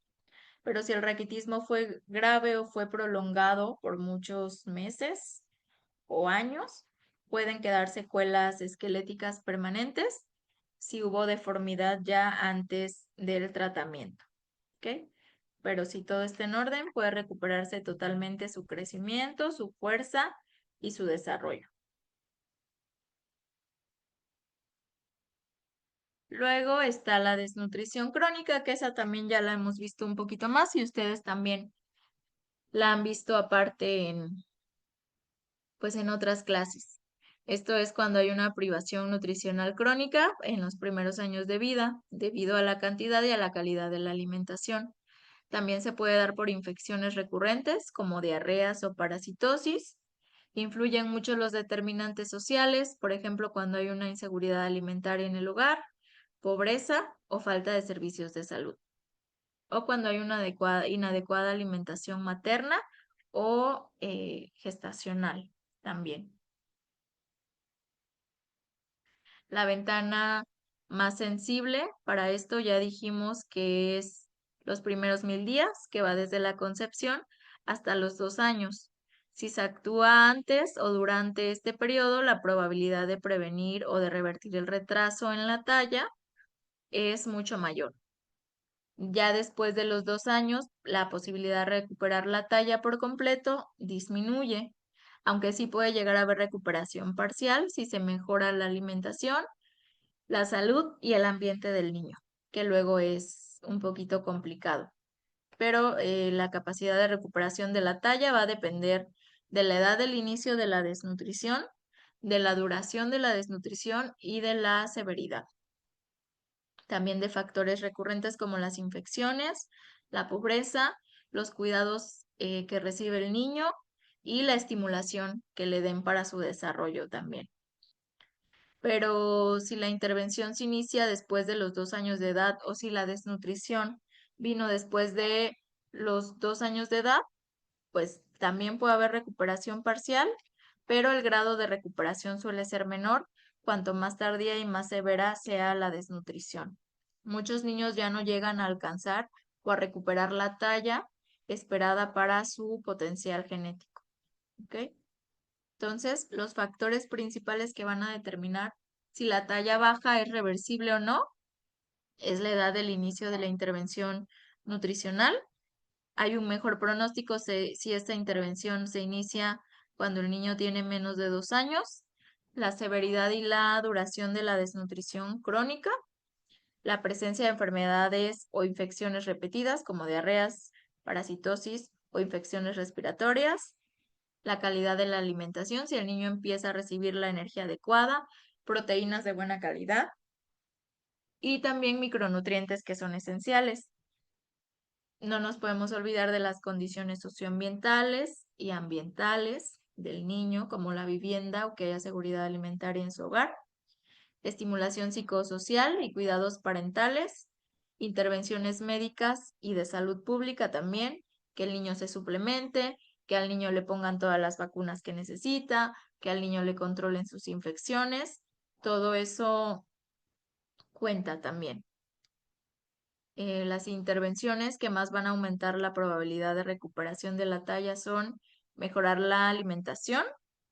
Pero si el raquitismo fue grave o fue prolongado por muchos meses o años, pueden quedar secuelas esqueléticas permanentes si hubo deformidad ya antes del tratamiento. ¿Ok? Pero si todo está en orden, puede recuperarse totalmente su crecimiento, su fuerza y su desarrollo. Luego está la desnutrición crónica, que esa también ya la hemos visto un poquito más y ustedes también la han visto aparte pues en otras clases. Esto es cuando hay una privación nutricional crónica en los primeros años de vida, debido a la cantidad y a la calidad de la alimentación. También se puede dar por infecciones recurrentes como diarreas o parasitosis. Influyen mucho los determinantes sociales, por ejemplo, cuando hay una inseguridad alimentaria en el hogar, pobreza o falta de servicios de salud, o cuando hay una inadecuada alimentación materna o gestacional también. La ventana más sensible para esto ya dijimos que es los primeros 1000 días, que va desde la concepción hasta los 2 años. Si se actúa antes o durante este periodo, la probabilidad de prevenir o de revertir el retraso en la talla es mucho mayor. Ya después de los 2 años, la posibilidad de recuperar la talla por completo disminuye, aunque sí puede llegar a haber recuperación parcial si se mejora la alimentación, la salud y el ambiente del niño, que luego es un poquito complicado. Pero la capacidad de recuperación de la talla va a depender de la edad del inicio de la desnutrición, de la duración de la desnutrición y de la severidad. También de factores recurrentes como las infecciones, la pobreza, los cuidados que recibe el niño y la estimulación que le den para su desarrollo también. Pero si la intervención se inicia después de los 2 años de edad o si la desnutrición vino después de los 2 años de edad, pues también puede haber recuperación parcial, pero el grado de recuperación suele ser menor cuanto más tardía y más severa sea la desnutrición. Muchos niños ya no llegan a alcanzar o a recuperar la talla esperada para su potencial genético. ¿Ok? Entonces, los factores principales que van a determinar si la talla baja es reversible o no es la edad del inicio de la intervención nutricional. Hay un mejor pronóstico si esta intervención se inicia cuando el niño tiene menos de 2 años, la severidad y la duración de la desnutrición crónica, la presencia de enfermedades o infecciones repetidas como diarreas, parasitosis o infecciones respiratorias, la calidad de la alimentación, si el niño empieza a recibir la energía adecuada, proteínas de buena calidad y también micronutrientes que son esenciales. No nos podemos olvidar de las condiciones socioambientales y ambientales del niño, como la vivienda o que haya seguridad alimentaria en su hogar, estimulación psicosocial y cuidados parentales, intervenciones médicas y de salud pública también, que el niño se suplemente, que al niño le pongan todas las vacunas que necesita, que al niño le controlen sus infecciones, todo eso cuenta también. Las intervenciones que más van a aumentar la probabilidad de recuperación de la talla son mejorar la alimentación,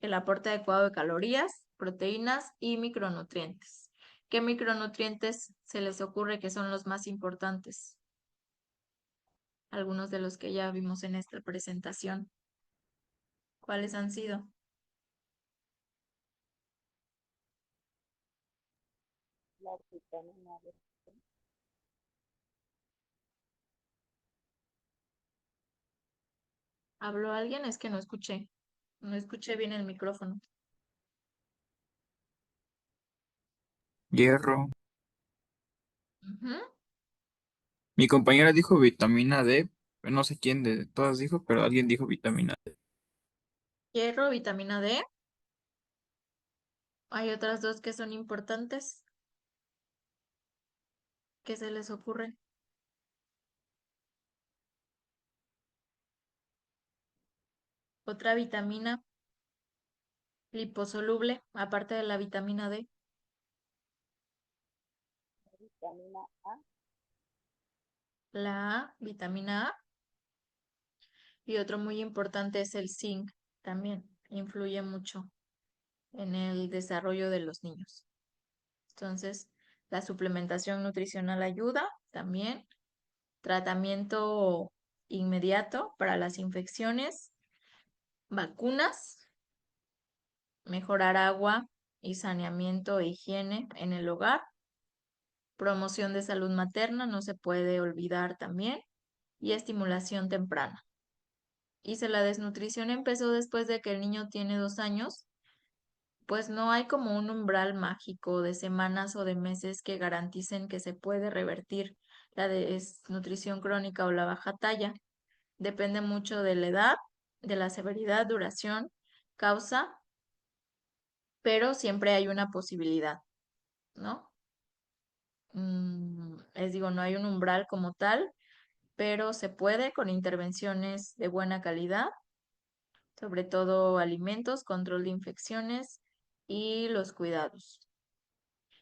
el aporte adecuado de calorías, proteínas y micronutrientes. ¿Qué micronutrientes se les ocurre que son los más importantes? Algunos de los que ya vimos en esta presentación. ¿Cuáles han sido? La vitamina D. ¿Habló alguien? Es que no escuché. No escuché bien el micrófono. Hierro. Ujú. Mi compañera dijo vitamina D. No sé quién de todas dijo, pero alguien dijo vitamina D. Hierro, vitamina D. Hay otras dos que son importantes. ¿Qué se les ocurre? Otra vitamina liposoluble, aparte de la vitamina D. Vitamina A. La A, vitamina A. Y otro muy importante es el zinc. También influye mucho en el desarrollo de los niños. Entonces, la suplementación nutricional ayuda también. Tratamiento inmediato para las infecciones, vacunas, mejorar agua y saneamiento e higiene en el hogar, promoción de salud materna, no se puede olvidar también, y estimulación temprana. Y si la desnutrición empezó después de que el niño tiene 2 años, pues no hay como un umbral mágico de semanas o de meses que garanticen que se puede revertir la desnutrición crónica o la baja talla. Depende mucho de la edad, de la severidad, duración, causa, pero siempre hay una posibilidad, ¿no? Les digo, no hay un umbral como tal, pero se puede con intervenciones de buena calidad, sobre todo alimentos, control de infecciones y los cuidados.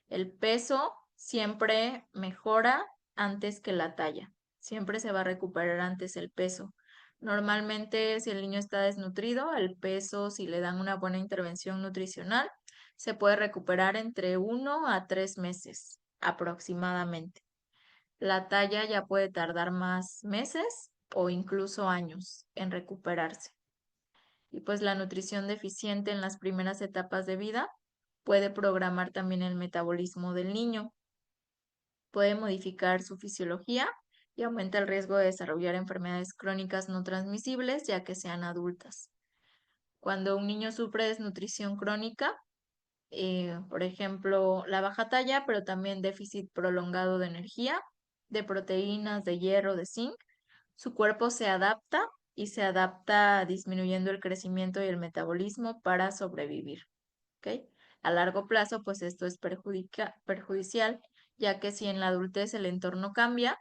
El peso siempre mejora antes que la talla. Siempre se va a recuperar antes el peso. Normalmente, si el niño está desnutrido, el peso, si le dan una buena intervención nutricional, se puede recuperar entre 1 a 3 meses aproximadamente. La talla ya puede tardar más meses o incluso años en recuperarse. Y pues la nutrición deficiente en las primeras etapas de vida puede programar también el metabolismo del niño, puede modificar su fisiología y aumenta el riesgo de desarrollar enfermedades crónicas no transmisibles ya que sean adultas. Cuando un niño sufre desnutrición crónica, por ejemplo, la baja talla, pero también déficit prolongado de energía, de proteínas, de hierro, de zinc, su cuerpo se adapta y se adapta disminuyendo el crecimiento y el metabolismo para sobrevivir. ¿Ok? A largo plazo, pues esto es perjudicial, ya que si en la adultez el entorno cambia,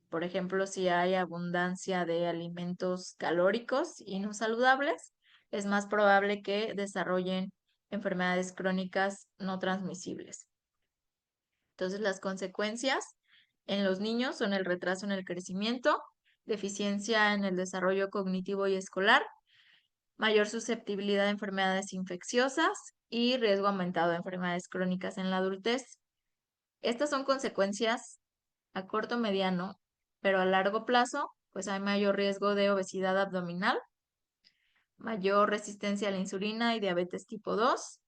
por ejemplo, si hay abundancia de alimentos calóricos y no saludables, es más probable que desarrollen enfermedades crónicas no transmisibles. Entonces, las consecuencias en los niños son el retraso en el crecimiento, deficiencia en el desarrollo cognitivo y escolar, mayor susceptibilidad a enfermedades infecciosas y riesgo aumentado de enfermedades crónicas en la adultez. Estas son consecuencias a corto, mediano, pero a largo plazo, pues hay mayor riesgo de obesidad abdominal, mayor resistencia a la insulina y diabetes tipo 2,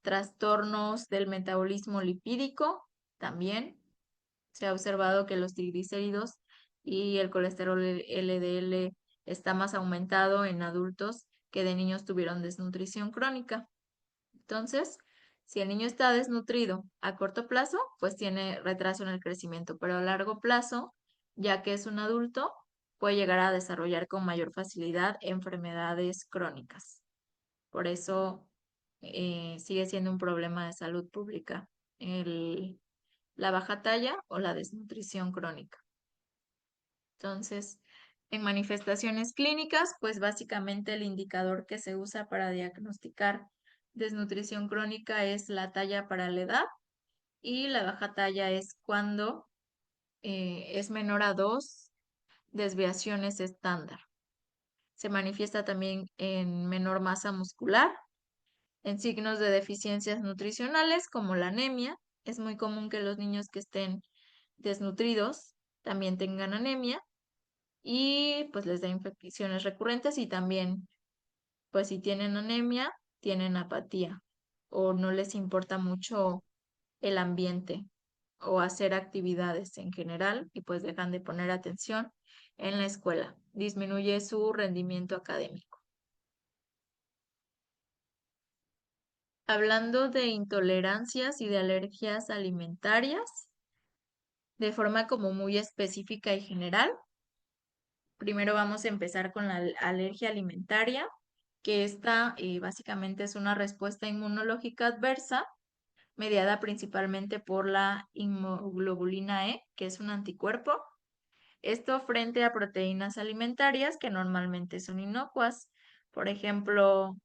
trastornos del metabolismo lipídico, también se ha observado que los triglicéridos y el colesterol LDL está más aumentado en adultos que de niños tuvieron desnutrición crónica. Entonces, si el niño está desnutrido a corto plazo, pues tiene retraso en el crecimiento, pero a largo plazo, ya que es un adulto, puede llegar a desarrollar con mayor facilidad enfermedades crónicas. Por eso sigue siendo un problema de salud pública la baja talla o la desnutrición crónica. Entonces, en manifestaciones clínicas, pues básicamente el indicador que se usa para diagnosticar desnutrición crónica es la talla para la edad y la baja talla es cuando es menor a 2 desviaciones estándar. Se manifiesta también en menor masa muscular, en signos de deficiencias nutricionales como la anemia. Es muy común que los niños que estén desnutridos también tengan anemia y pues les da infecciones recurrentes y también pues si tienen anemia, tienen apatía o no les importa mucho el ambiente o hacer actividades en general y pues dejan de poner atención en la escuela. Disminuye su rendimiento académico. Hablando de intolerancias y de alergias alimentarias, de forma como muy específica y general, primero vamos a empezar con la alergia alimentaria, que esta básicamente es una respuesta inmunológica adversa mediada principalmente por la inmunoglobulina E, que es un anticuerpo. Esto frente a proteínas alimentarias que normalmente son inocuas. Por ejemplo,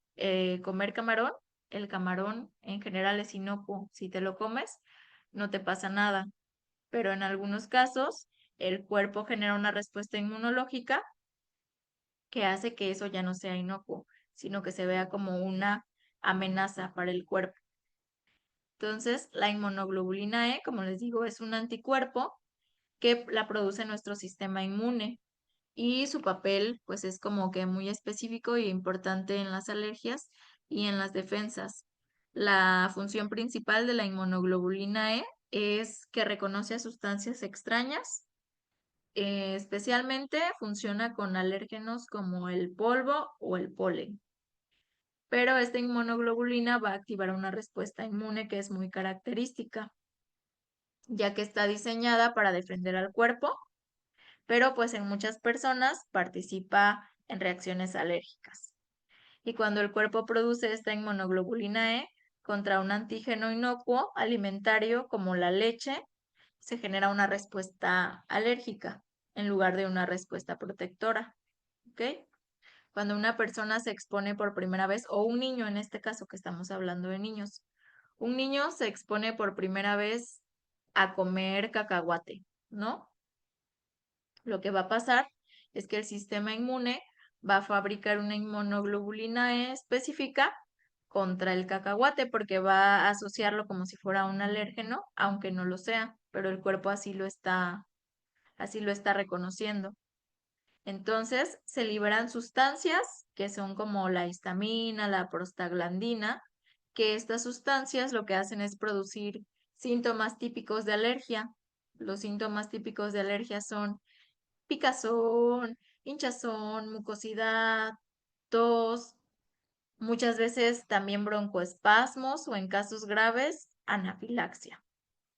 comer camarón. El camarón en general es inocuo. Si te lo comes, no te pasa nada. Pero en algunos casos, el cuerpo genera una respuesta inmunológica que hace que eso ya no sea inocuo, sino que se vea como una amenaza para el cuerpo. Entonces, la inmunoglobulina E, como les digo, es un anticuerpo que la produce nuestro sistema inmune y su papel pues es como que muy específico y importante en las alergias y en las defensas. La función principal de la inmunoglobulina E es que reconoce a sustancias extrañas, especialmente funciona con alérgenos como el polvo o el polen. Pero esta inmunoglobulina va a activar una respuesta inmune que es muy característica, ya que está diseñada para defender al cuerpo, pero pues en muchas personas participa en reacciones alérgicas. Y cuando el cuerpo produce esta inmunoglobulina E contra un antígeno inocuo alimentario como la leche, se genera una respuesta alérgica en lugar de una respuesta protectora. ¿Ok? Cuando una persona se expone por primera vez, o un niño en este caso que estamos hablando de niños, un niño se expone por primera vez a comer cacahuate, ¿no? Lo que va a pasar es que el sistema inmune va a fabricar una inmunoglobulina E específica contra el cacahuate porque va a asociarlo como si fuera un alérgeno, aunque no lo sea, pero el cuerpo así lo está reconociendo. Entonces se liberan sustancias que son como la histamina, la prostaglandina, que estas sustancias lo que hacen es producir síntomas típicos de alergia. Los síntomas típicos de alergia son picazón, hinchazón, mucosidad, tos, muchas veces también broncoespasmos o en casos graves, anafilaxia,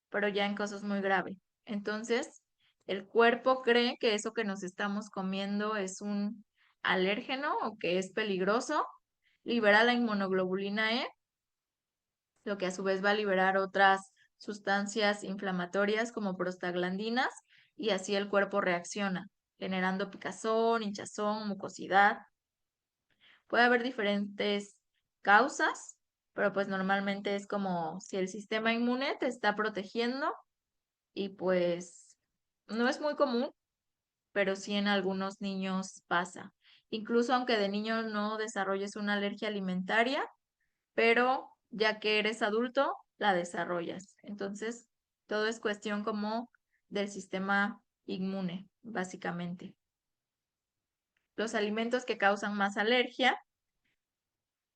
pero ya en casos muy graves. Entonces, el cuerpo cree que eso que nos estamos comiendo es un alérgeno o que es peligroso, libera la inmunoglobulina E, lo que a su vez va a liberar otras sustancias inflamatorias como prostaglandinas y así el cuerpo reacciona, generando picazón, hinchazón, mucosidad. Puede haber diferentes causas, pero pues normalmente es como si el sistema inmune te está protegiendo y pues no es muy común, pero sí en algunos niños pasa. Incluso aunque de niño no desarrolles una alergia alimentaria, pero ya que eres adulto, la desarrollas. Entonces, todo es cuestión como del sistema inmune, básicamente. Los alimentos que causan más alergia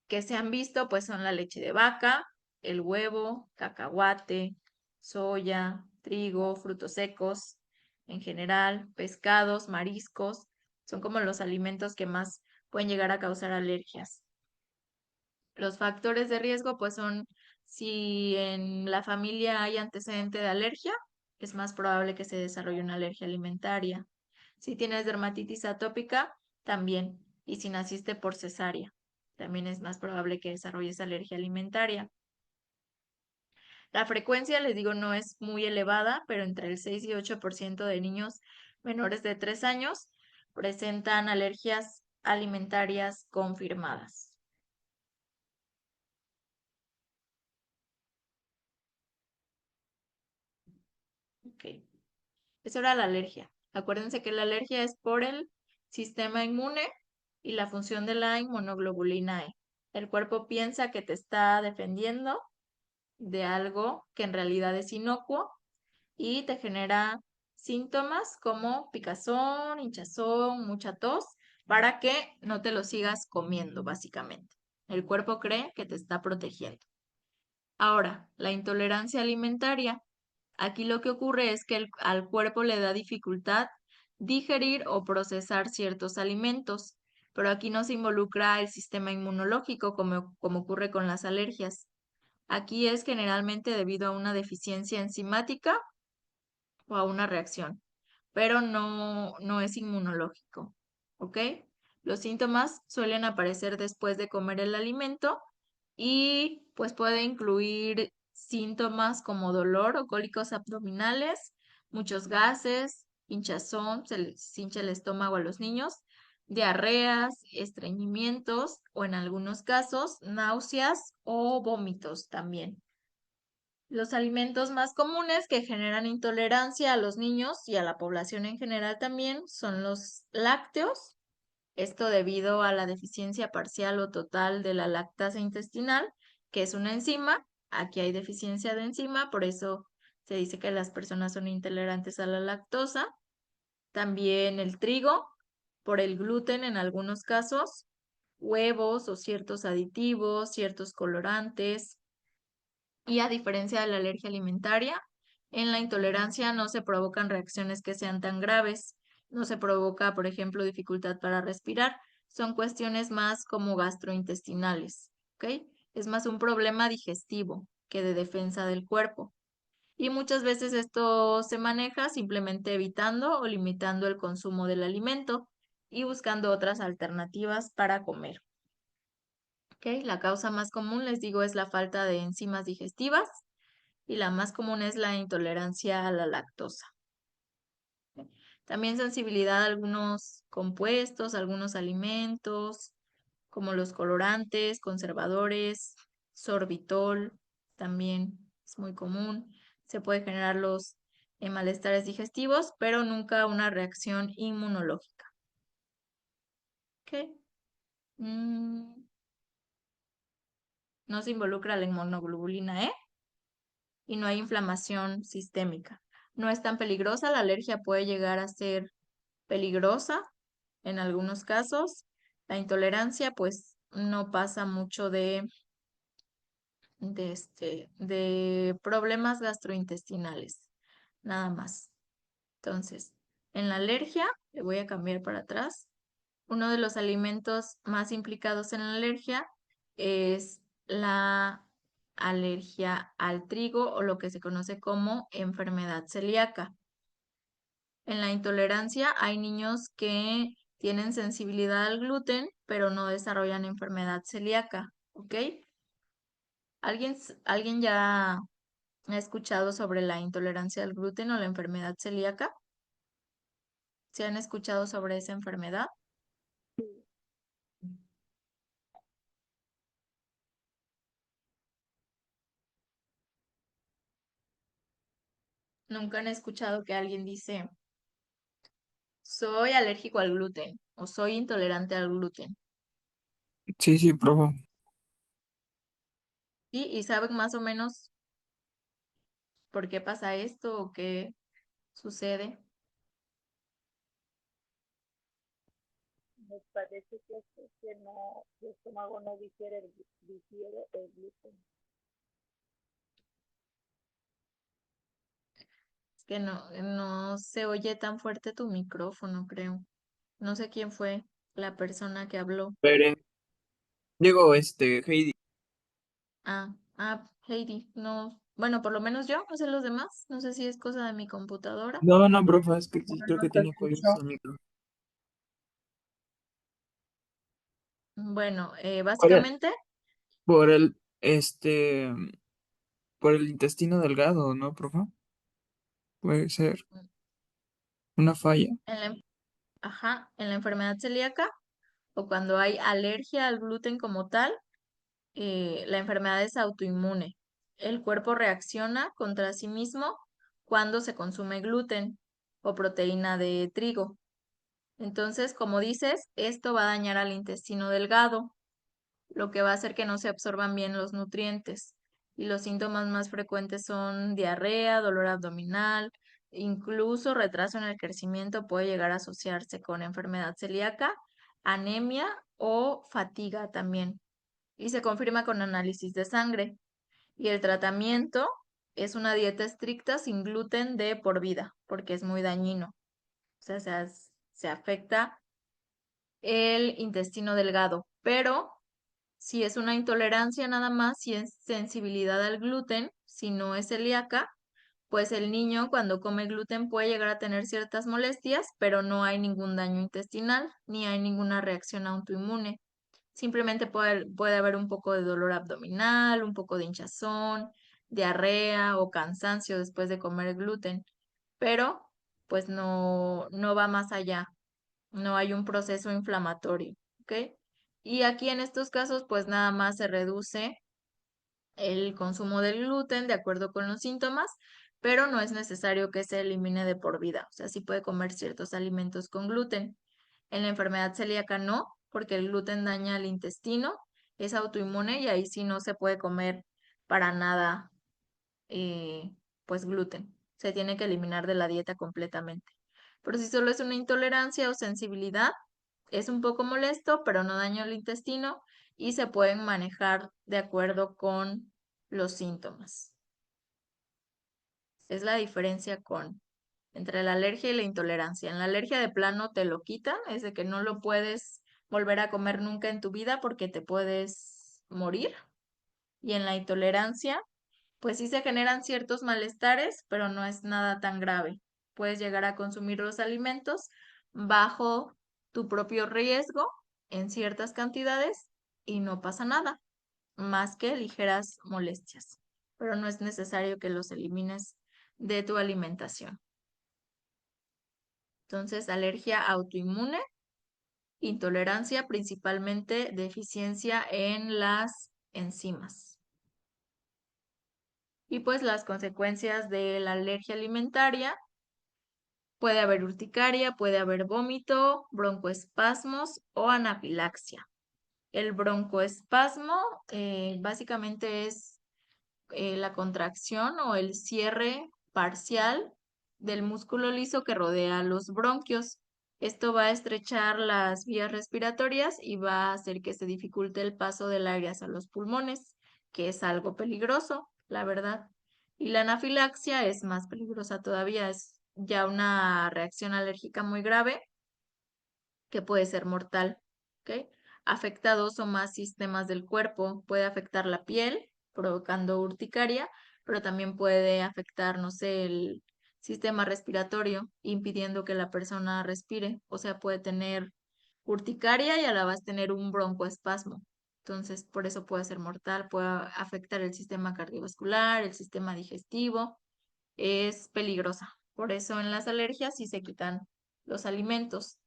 que se han visto, pues son la leche de vaca, el huevo, cacahuate, soya, trigo, frutos secos, en general, pescados, mariscos, son como los alimentos que más pueden llegar a causar alergias. Los factores de riesgo, pues son si en la familia hay antecedente de alergia, es más probable que se desarrolle una alergia alimentaria. Si tienes dermatitis atópica, también. Y si naciste por cesárea, también es más probable que desarrolles alergia alimentaria. La frecuencia, les digo, no es muy elevada, pero entre el 6 y 8% de niños menores de 3 años presentan alergias alimentarias confirmadas. Ok. Eso era la alergia. Acuérdense que la alergia es por el sistema inmune y la función de la inmunoglobulina E. El cuerpo piensa que te está defendiendo de algo que en realidad es inocuo y te genera síntomas como picazón, hinchazón, mucha tos, para que no te lo sigas comiendo, básicamente. El cuerpo cree que te está protegiendo. Ahora, la intolerancia alimentaria. Aquí lo que ocurre es que al cuerpo le da dificultad digerir o procesar ciertos alimentos, pero aquí no se involucra el sistema inmunológico como ocurre con las alergias. Aquí es generalmente debido a una deficiencia enzimática o a una reacción, pero no es inmunológico, ¿ok? Los síntomas suelen aparecer después de comer el alimento y pues puede incluir síntomas como dolor o cólicos abdominales, muchos gases, hinchazón, se les hincha el estómago a los niños, diarreas, estreñimientos o en algunos casos náuseas o vómitos también. Los alimentos más comunes que generan intolerancia a los niños y a la población en general también son los lácteos, esto debido a la deficiencia parcial o total de la lactasa intestinal, que es una enzima. Aquí hay deficiencia de enzima, por eso se dice que las personas son intolerantes a la lactosa. También el trigo, por el gluten en algunos casos, huevos o ciertos aditivos, ciertos colorantes. Y a diferencia de la alergia alimentaria, en la intolerancia no se provocan reacciones que sean tan graves. No se provoca, por ejemplo, dificultad para respirar. Son cuestiones más como gastrointestinales, ¿ok? Es más un problema digestivo que de defensa del cuerpo. Y muchas veces esto se maneja simplemente evitando o limitando el consumo del alimento y buscando otras alternativas para comer. ¿Ok? La causa más común, les digo, es la falta de enzimas digestivas y la más común es la intolerancia a la lactosa. También sensibilidad a algunos compuestos, algunos alimentos, como los colorantes, conservadores, sorbitol, también es muy común. Se puede generar los malestares digestivos, pero nunca una reacción inmunológica. ¿Ok? No se involucra la inmunoglobulina E y no hay inflamación sistémica. No es tan peligrosa, la alergia puede llegar a ser peligrosa en algunos casos. La intolerancia, pues, no pasa mucho de problemas gastrointestinales, nada más. Entonces, en la alergia, le voy a cambiar para atrás. Uno de los alimentos más implicados en la alergia es la alergia al trigo o lo que se conoce como enfermedad celíaca. En la intolerancia hay niños que tienen sensibilidad al gluten, pero no desarrollan enfermedad celíaca, ¿ok? ¿Alguien ya ha escuchado sobre la intolerancia al gluten o la enfermedad celíaca? ¿Se han escuchado sobre esa enfermedad? ¿Nunca han escuchado que alguien dice, soy alérgico al gluten o soy intolerante al gluten? Sí, sí, profe. ¿Sí? ¿Y saben más o menos por qué pasa esto o qué sucede? Me parece que es que no, el estómago no digiere el gluten. Es que no se oye tan fuerte tu micrófono, creo. No sé quién fue la persona que habló. Pero, digo, Heidi. Heidi, no. Bueno, por lo menos yo, no sé los demás. No sé si es cosa de mi computadora. No, no, profe, es que sí, creo No que se tiene códigos escuchó. el micro. Bueno, Por el, básicamente, por el, este, por el intestino delgado, ¿no, profe? Puede ser una falla. en la, en la enfermedad celíaca o cuando hay alergia al gluten como tal, la enfermedad es autoinmune. El cuerpo reacciona contra sí mismo cuando se consume gluten o proteína de trigo. Entonces, como dices, esto va a dañar al intestino delgado, lo que va a hacer que no se absorban bien los nutrientes. Y los síntomas más frecuentes son diarrea, dolor abdominal, incluso retraso en el crecimiento puede llegar a asociarse con enfermedad celíaca, anemia o fatiga también. Y se confirma con análisis de sangre. Y el tratamiento es una dieta estricta sin gluten de por vida, porque es muy dañino. O sea, se afecta el intestino delgado, pero si es una intolerancia nada más, si es sensibilidad al gluten, si no es celíaca, pues el niño cuando come gluten puede llegar a tener ciertas molestias, pero no hay ningún daño intestinal ni hay ninguna reacción autoinmune. Simplemente puede haber un poco de dolor abdominal, un poco de hinchazón, diarrea o cansancio después de comer gluten, pero pues no va más allá, no hay un proceso inflamatorio, ¿ok? Y aquí en estos casos pues nada más se reduce el consumo del gluten de acuerdo con los síntomas, pero no es necesario que se elimine de por vida, o sea, sí puede comer ciertos alimentos con gluten. En la enfermedad celíaca no, porque el gluten daña el intestino, es autoinmune y ahí sí no se puede comer para nada, eh, pues gluten. Se tiene que eliminar de la dieta completamente. Pero si solo es una intolerancia o sensibilidad, es un poco molesto, pero no daña el intestino y se pueden manejar de acuerdo con los síntomas. Es la diferencia entre la alergia y la intolerancia. En la alergia de plano te lo quitan, es de que no lo puedes volver a comer nunca en tu vida porque te puedes morir. Y en la intolerancia, pues sí se generan ciertos malestares, pero no es nada tan grave. Puedes llegar a consumir los alimentos bajo tu propio riesgo en ciertas cantidades y no pasa nada, más que ligeras molestias, pero no es necesario que los elimines de tu alimentación. Entonces, alergia autoinmune, intolerancia, principalmente deficiencia en las enzimas. Y pues las consecuencias de la alergia alimentaria: puede haber urticaria, puede haber vómito, broncoespasmos o anafilaxia. El broncoespasmo básicamente es la contracción o el cierre parcial del músculo liso que rodea los bronquios. Esto va a estrechar las vías respiratorias y va a hacer que se dificulte el paso del aire hacia los pulmones, que es algo peligroso, la verdad. Y la anafilaxia es más peligrosa todavía, es ya una reacción alérgica muy grave que puede ser mortal, ¿ok? Afecta dos o más sistemas del cuerpo, puede afectar la piel, provocando urticaria, pero también puede afectar, no sé, el sistema respiratorio, impidiendo que la persona respire, o sea, puede tener urticaria y a la vez tener un broncoespasmo. Entonces, por eso puede ser mortal, puede afectar el sistema cardiovascular, el sistema digestivo, es peligrosa. Por eso en las alergias sí se quitan los alimentos.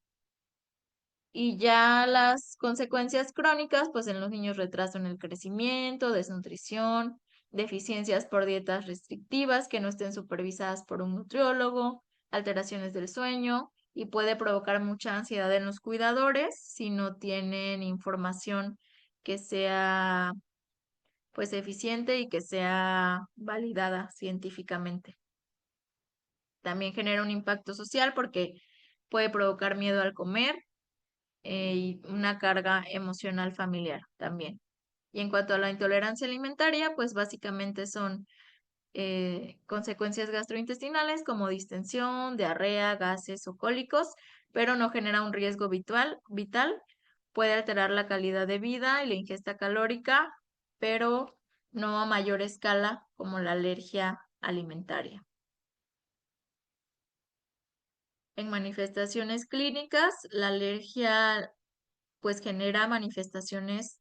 Y ya las consecuencias crónicas, pues en los niños retraso en el crecimiento, desnutrición, deficiencias por dietas restrictivas que no estén supervisadas por un nutriólogo, alteraciones del sueño y puede provocar mucha ansiedad en los cuidadores si no tienen información que sea pues eficiente y que sea validada científicamente. También genera un impacto social porque puede provocar miedo al comer, y una carga emocional familiar también. Y en cuanto a la intolerancia alimentaria, pues básicamente son consecuencias gastrointestinales como distensión, diarrea, gases o cólicos, pero no genera un riesgo vital. Puede alterar la calidad de vida y la ingesta calórica, pero no a mayor escala como la alergia alimentaria. En manifestaciones clínicas, la alergia pues genera manifestaciones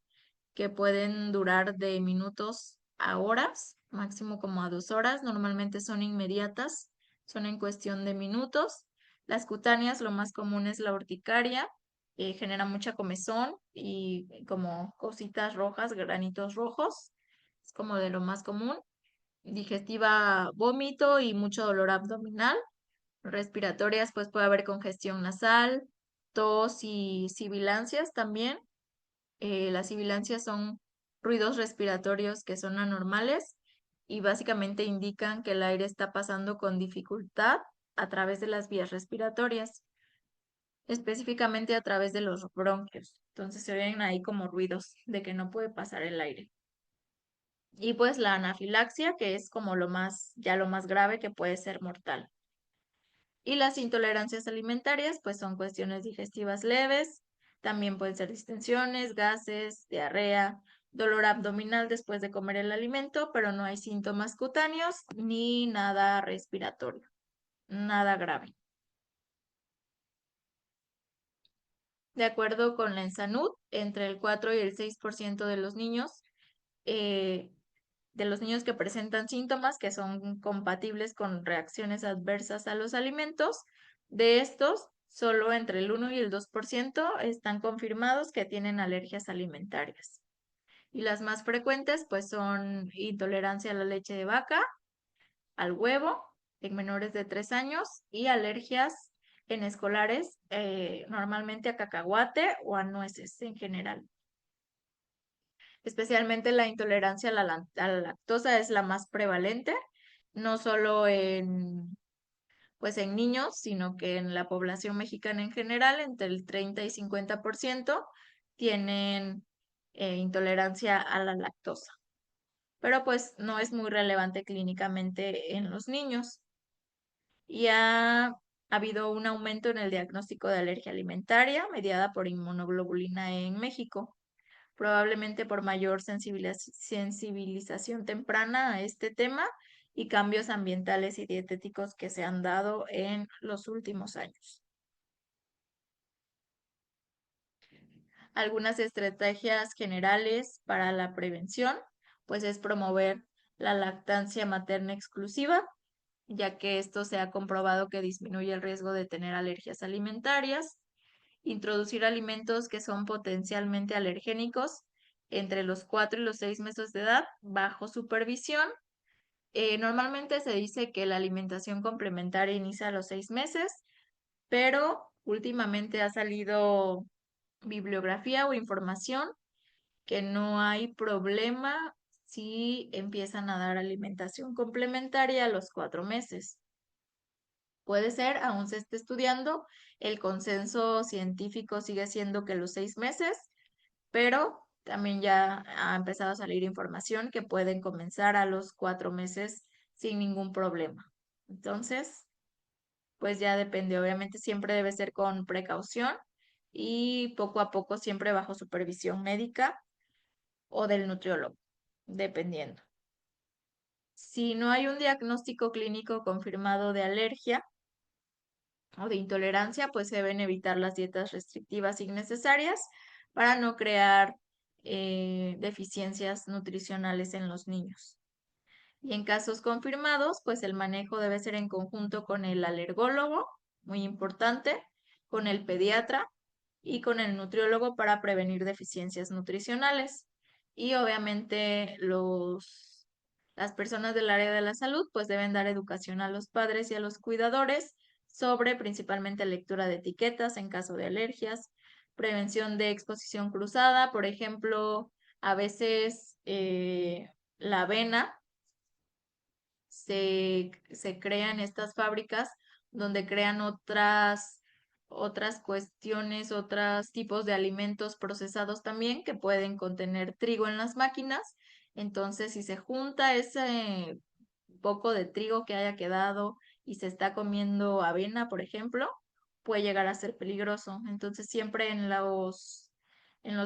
que pueden durar de minutos a horas, máximo como a 2 horas. Normalmente son inmediatas, son en cuestión de minutos. Las cutáneas, lo más común es la urticaria, genera mucha comezón y como cositas rojas, granitos rojos, es como de lo más común. Digestiva, vómito y mucho dolor abdominal. Respiratorias, pues puede haber congestión nasal, tos y sibilancias también. Las sibilancias son ruidos respiratorios que son anormales y básicamente indican que el aire está pasando con dificultad a través de las vías respiratorias, específicamente a través de los bronquios. Entonces se oyen ahí como ruidos de que no puede pasar el aire. Y pues la anafilaxia, que es como ya lo más grave, que puede ser mortal. Y las intolerancias alimentarias, pues son cuestiones digestivas leves, también pueden ser distensiones, gases, diarrea, dolor abdominal después de comer el alimento, pero no hay síntomas cutáneos ni nada respiratorio, nada grave. De acuerdo con la ENSANUD, entre el 4 y el 6% eh, de los niños que presentan síntomas que son compatibles con reacciones adversas a los alimentos, de estos, solo entre el 1 y el 2% están confirmados que tienen alergias alimentarias. Y las más frecuentes, pues, son intolerancia a la leche de vaca, al huevo, en menores de 3 años, y alergias en escolares, normalmente a cacahuate o a nueces en general. Especialmente la intolerancia a la lactosa es la más prevalente, no solo pues en niños, sino que en la población mexicana en general, entre el 30 y 50% tienen intolerancia a la lactosa. Pero pues no es muy relevante clínicamente en los niños. Y ha habido un aumento en el diagnóstico de alergia alimentaria mediada por inmunoglobulina en México, probablemente por mayor sensibilización temprana a este tema y cambios ambientales y dietéticos que se han dado en los últimos años. Algunas estrategias generales para la prevención, pues es promover la lactancia materna exclusiva, ya que esto se ha comprobado que disminuye el riesgo de tener alergias alimentarias. Introducir alimentos que son potencialmente alergénicos entre los 4 y los 6 meses de edad bajo supervisión. Normalmente se dice que la alimentación complementaria inicia a los 6 meses, pero últimamente ha salido bibliografía o información que no hay problema si empiezan a dar alimentación complementaria a los 4 meses. Puede ser, aún se esté estudiando, el consenso científico sigue siendo que los 6 meses, pero también ya ha empezado a salir información que pueden comenzar a los 4 meses sin ningún problema. Entonces, pues ya depende, obviamente siempre debe ser con precaución y poco a poco siempre bajo supervisión médica o del nutriólogo, dependiendo. Si no hay un diagnóstico clínico confirmado de alergia o de intolerancia, pues se deben evitar las dietas restrictivas innecesarias para no crear deficiencias nutricionales en los niños. Y en casos confirmados, pues el manejo debe ser en conjunto con el alergólogo, muy importante, con el pediatra y con el nutriólogo para prevenir deficiencias nutricionales. Y obviamente las personas del área de la salud pues deben dar educación a los padres y a los cuidadores sobre principalmente lectura de etiquetas en caso de alergias, prevención de exposición cruzada, por ejemplo, a veces la avena se crean estas fábricas donde crean otras cuestiones, otros tipos de alimentos procesados también que pueden contener trigo en las máquinas. Entonces, si se junta ese poco de trigo que haya quedado y se está comiendo avena, por ejemplo, puede llegar a ser peligroso. Entonces, siempre en los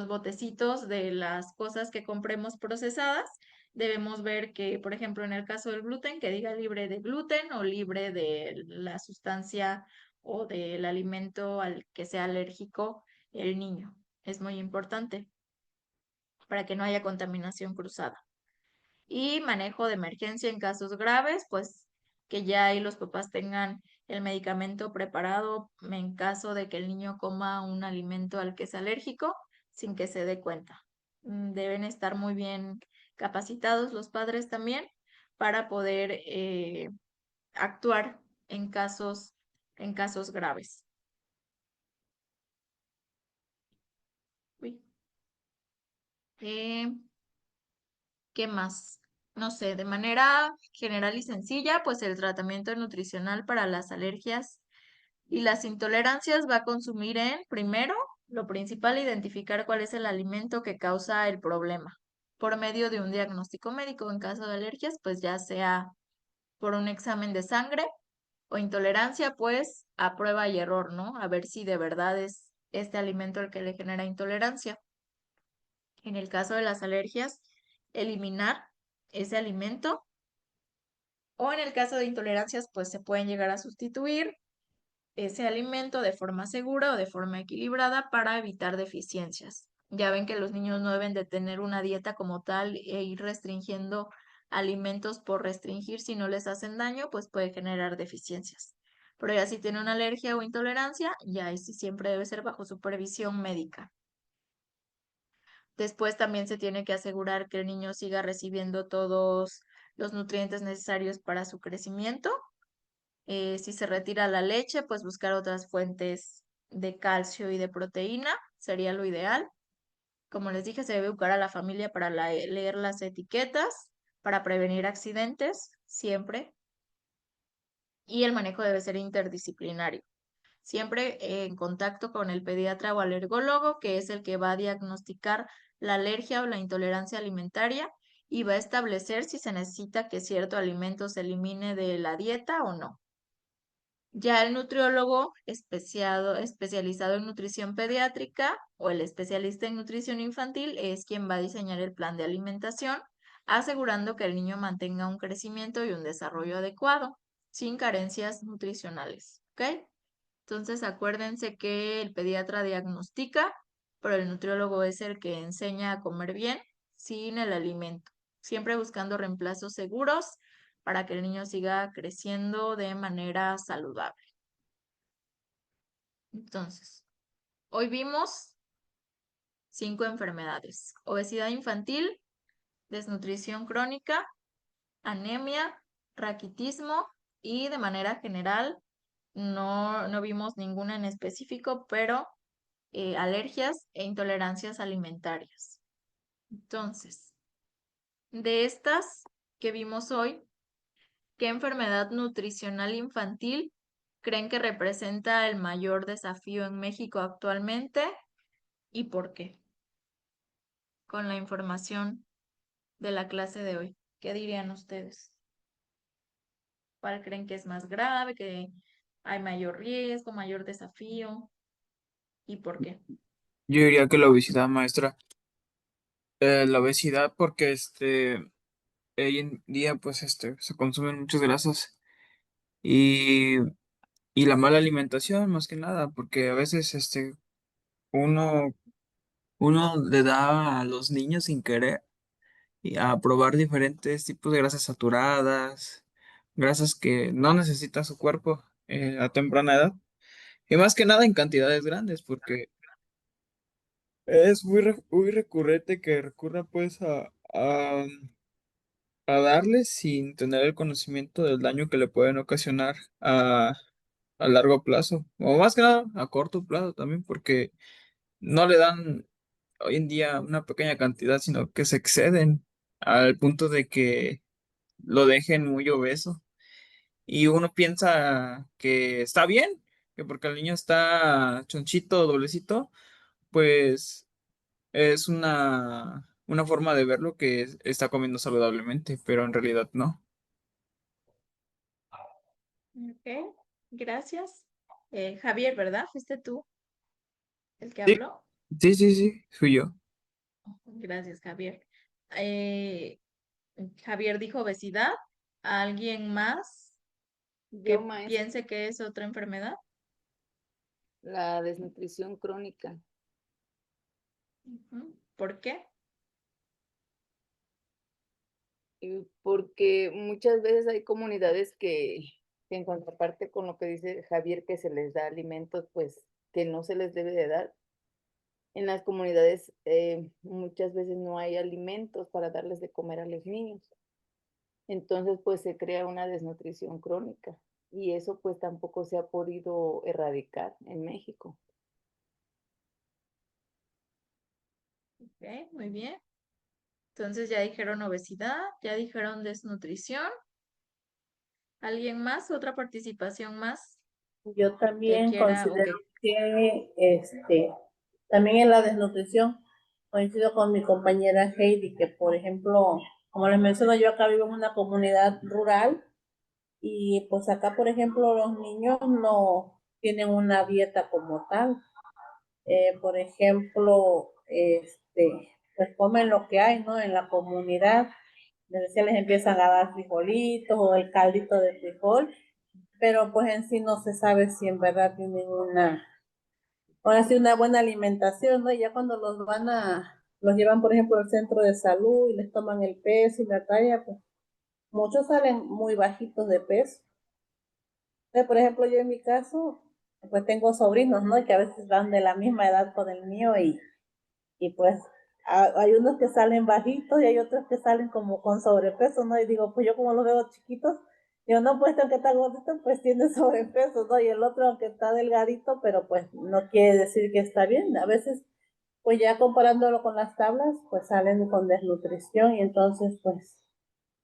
botecitos de las cosas que compremos procesadas, debemos ver que, por ejemplo, en el caso del gluten, que diga libre de gluten o libre de la sustancia o del alimento al que sea alérgico el niño. Es muy importante para que no haya contaminación cruzada. Y manejo de emergencia en casos graves, pues que ya ahí los papás tengan el medicamento preparado en caso de que el niño coma un alimento al que es alérgico sin que se dé cuenta. Deben estar muy bien capacitados los padres también para poder actuar en casos graves. Uy. ¿Qué más? No sé, de manera general y sencilla, pues el tratamiento nutricional para las alergias y las intolerancias va a consumir primero, lo principal, identificar cuál es el alimento que causa el problema por medio de un diagnóstico médico. En caso de alergias, pues ya sea por un examen de sangre o intolerancia, pues a prueba y error, ¿no? A ver si de verdad es este alimento el que le genera intolerancia. En el caso de las alergias, eliminar ese alimento o en el caso de intolerancias, pues se pueden llegar a sustituir ese alimento de forma segura o de forma equilibrada para evitar deficiencias. Ya ven que los niños no deben de tener una dieta como tal e ir restringiendo alimentos por restringir si no les hacen daño, pues puede generar deficiencias. Pero ya si tiene una alergia o intolerancia, ya ahí sí siempre debe ser bajo supervisión médica. Después también se tiene que asegurar que el niño siga recibiendo todos los nutrientes necesarios para su crecimiento. Si se retira la leche, pues buscar otras fuentes de calcio y de proteína sería lo ideal. Como les dije, se debe educar a la familia para leer las etiquetas, para prevenir accidentes, siempre. Y el manejo debe ser interdisciplinario. Siempre en contacto con el pediatra o alergólogo, que es el que va a diagnosticar la alergia o la intolerancia alimentaria y va a establecer si se necesita que cierto alimento se elimine de la dieta o no. Ya el nutriólogo especializado en nutrición pediátrica o el especialista en nutrición infantil es quien va a diseñar el plan de alimentación, asegurando que el niño mantenga un crecimiento y un desarrollo adecuado, sin carencias nutricionales. ¿Ok? Entonces acuérdense que el pediatra diagnostica, pero el nutriólogo es el que enseña a comer bien sin el alimento, siempre buscando reemplazos seguros para que el niño siga creciendo de manera saludable. Entonces, hoy vimos 5 enfermedades: obesidad infantil, desnutrición crónica, anemia, raquitismo y de manera general no vimos ninguna en específico, pero alergias e intolerancias alimentarias. Entonces, de estas que vimos hoy, ¿qué enfermedad nutricional infantil creen que representa el mayor desafío en México actualmente y por qué? Con la información de la clase de hoy, ¿qué dirían ustedes? ¿Cuál creen que es más grave, que hay mayor riesgo, mayor desafío y por qué? Yo diría que la obesidad, maestra. La obesidad porque hoy en día pues se consumen muchas grasas y, y la mala alimentación más que nada, porque a veces uno, uno le da a los niños sin querer y a probar diferentes tipos de grasas saturadas, grasas que no necesita su cuerpo a temprana edad. Y más que nada en cantidades grandes, porque es muy recurrente que recurra pues a darles sin tener el conocimiento del daño que le pueden ocasionar a largo plazo, o más que nada a corto plazo también, porque no le dan hoy en día una pequeña cantidad, sino que se exceden al punto de que lo dejen muy obeso. Y uno piensa que está bien, que porque el niño está chonchito, doblecito, pues es una forma de verlo que está comiendo saludablemente, pero en realidad no. Ok, gracias. Javier, ¿verdad? ¿Fuiste tú el que Sí, habló? sí, fui yo. Gracias, Javier. Eh, Javier dijo obesidad. ¿Alguien más Yo, que maestra, piense que es otra enfermedad? la desnutrición crónica. Ujú. ¿Por qué? Porque muchas veces hay comunidades que en contraparte con lo que dice Javier, que se les da alimentos, pues que no se les debe de dar. En las comunidades muchas veces no hay alimentos para darles de comer a los niños. Entonces, pues se crea una desnutrición crónica y eso pues tampoco se ha podido erradicar en México. Ok, muy bien. Entonces ya dijeron obesidad, ya dijeron desnutrición. ¿Alguien más? ¿Otra participación más Yo que también quiera? Ok. considero que también en la desnutrición coincido con mi compañera Heidi, que por ejemplo, como les menciono, yo acá vivo en una comunidad rural y pues acá, por ejemplo, los niños no tienen una dieta como tal. Por ejemplo, pues comen lo que hay, ¿no? En la comunidad. Les empiezan a dar frijolitos o el caldito de frijol, pero pues en sí no se sabe si en verdad tienen ahora sí, una buena alimentación, ¿no? Y ya cuando los llevan, por ejemplo, al centro de salud y les toman el peso y la talla, pues muchos salen muy bajitos de peso. Entonces, por ejemplo, yo en mi caso, pues tengo sobrinos, ¿no? Que a veces van de la misma edad con el mío y pues hay unos que salen bajitos y hay otros que salen como con sobrepeso, ¿no? Y digo, pues yo como los veo chiquitos, digo, no, pues aunque está gordito, pues tiene sobrepeso, ¿no? Y el otro, aunque está delgadito, pero pues no quiere decir que está bien. A veces, pues ya comparándolo con las tablas, pues salen con desnutrición y entonces, pues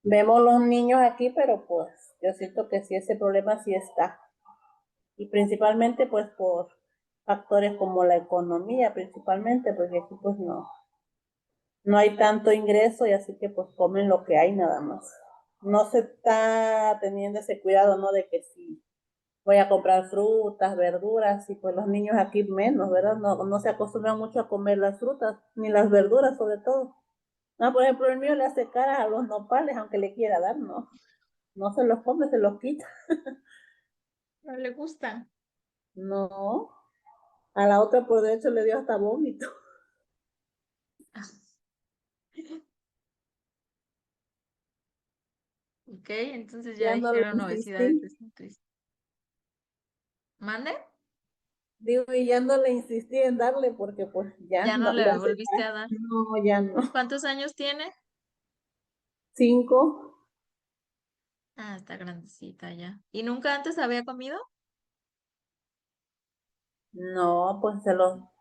vemos los niños aquí, pero pues yo siento que sí, ese problema sí está. Y principalmente, pues por factores como la economía, principalmente, porque aquí pues no hay tanto ingreso y así que pues comen lo que hay nada más. No se está teniendo ese cuidado, ¿no? De que si voy a comprar frutas, verduras, y pues los niños aquí menos, ¿verdad? No se acostumbran mucho a comer las frutas, ni las verduras sobre todo. No, por ejemplo, el mío le hace cara a los nopales, aunque le quiera dar, no se los come, se los quita. ¿No le gustan? No, a la otra por de hecho le dio hasta vómito. Ok, entonces ya Ya no le dijeron obesidad y insistí. desnutrición. ¿Mande? Digo, y ya no le insistí en darle porque pues ya Ya no no le le hace volviste a dar. no, ya no. ¿Cuántos años tiene? 5. Ah, está grandecita ya. ¿Y nunca antes había comido? No, pues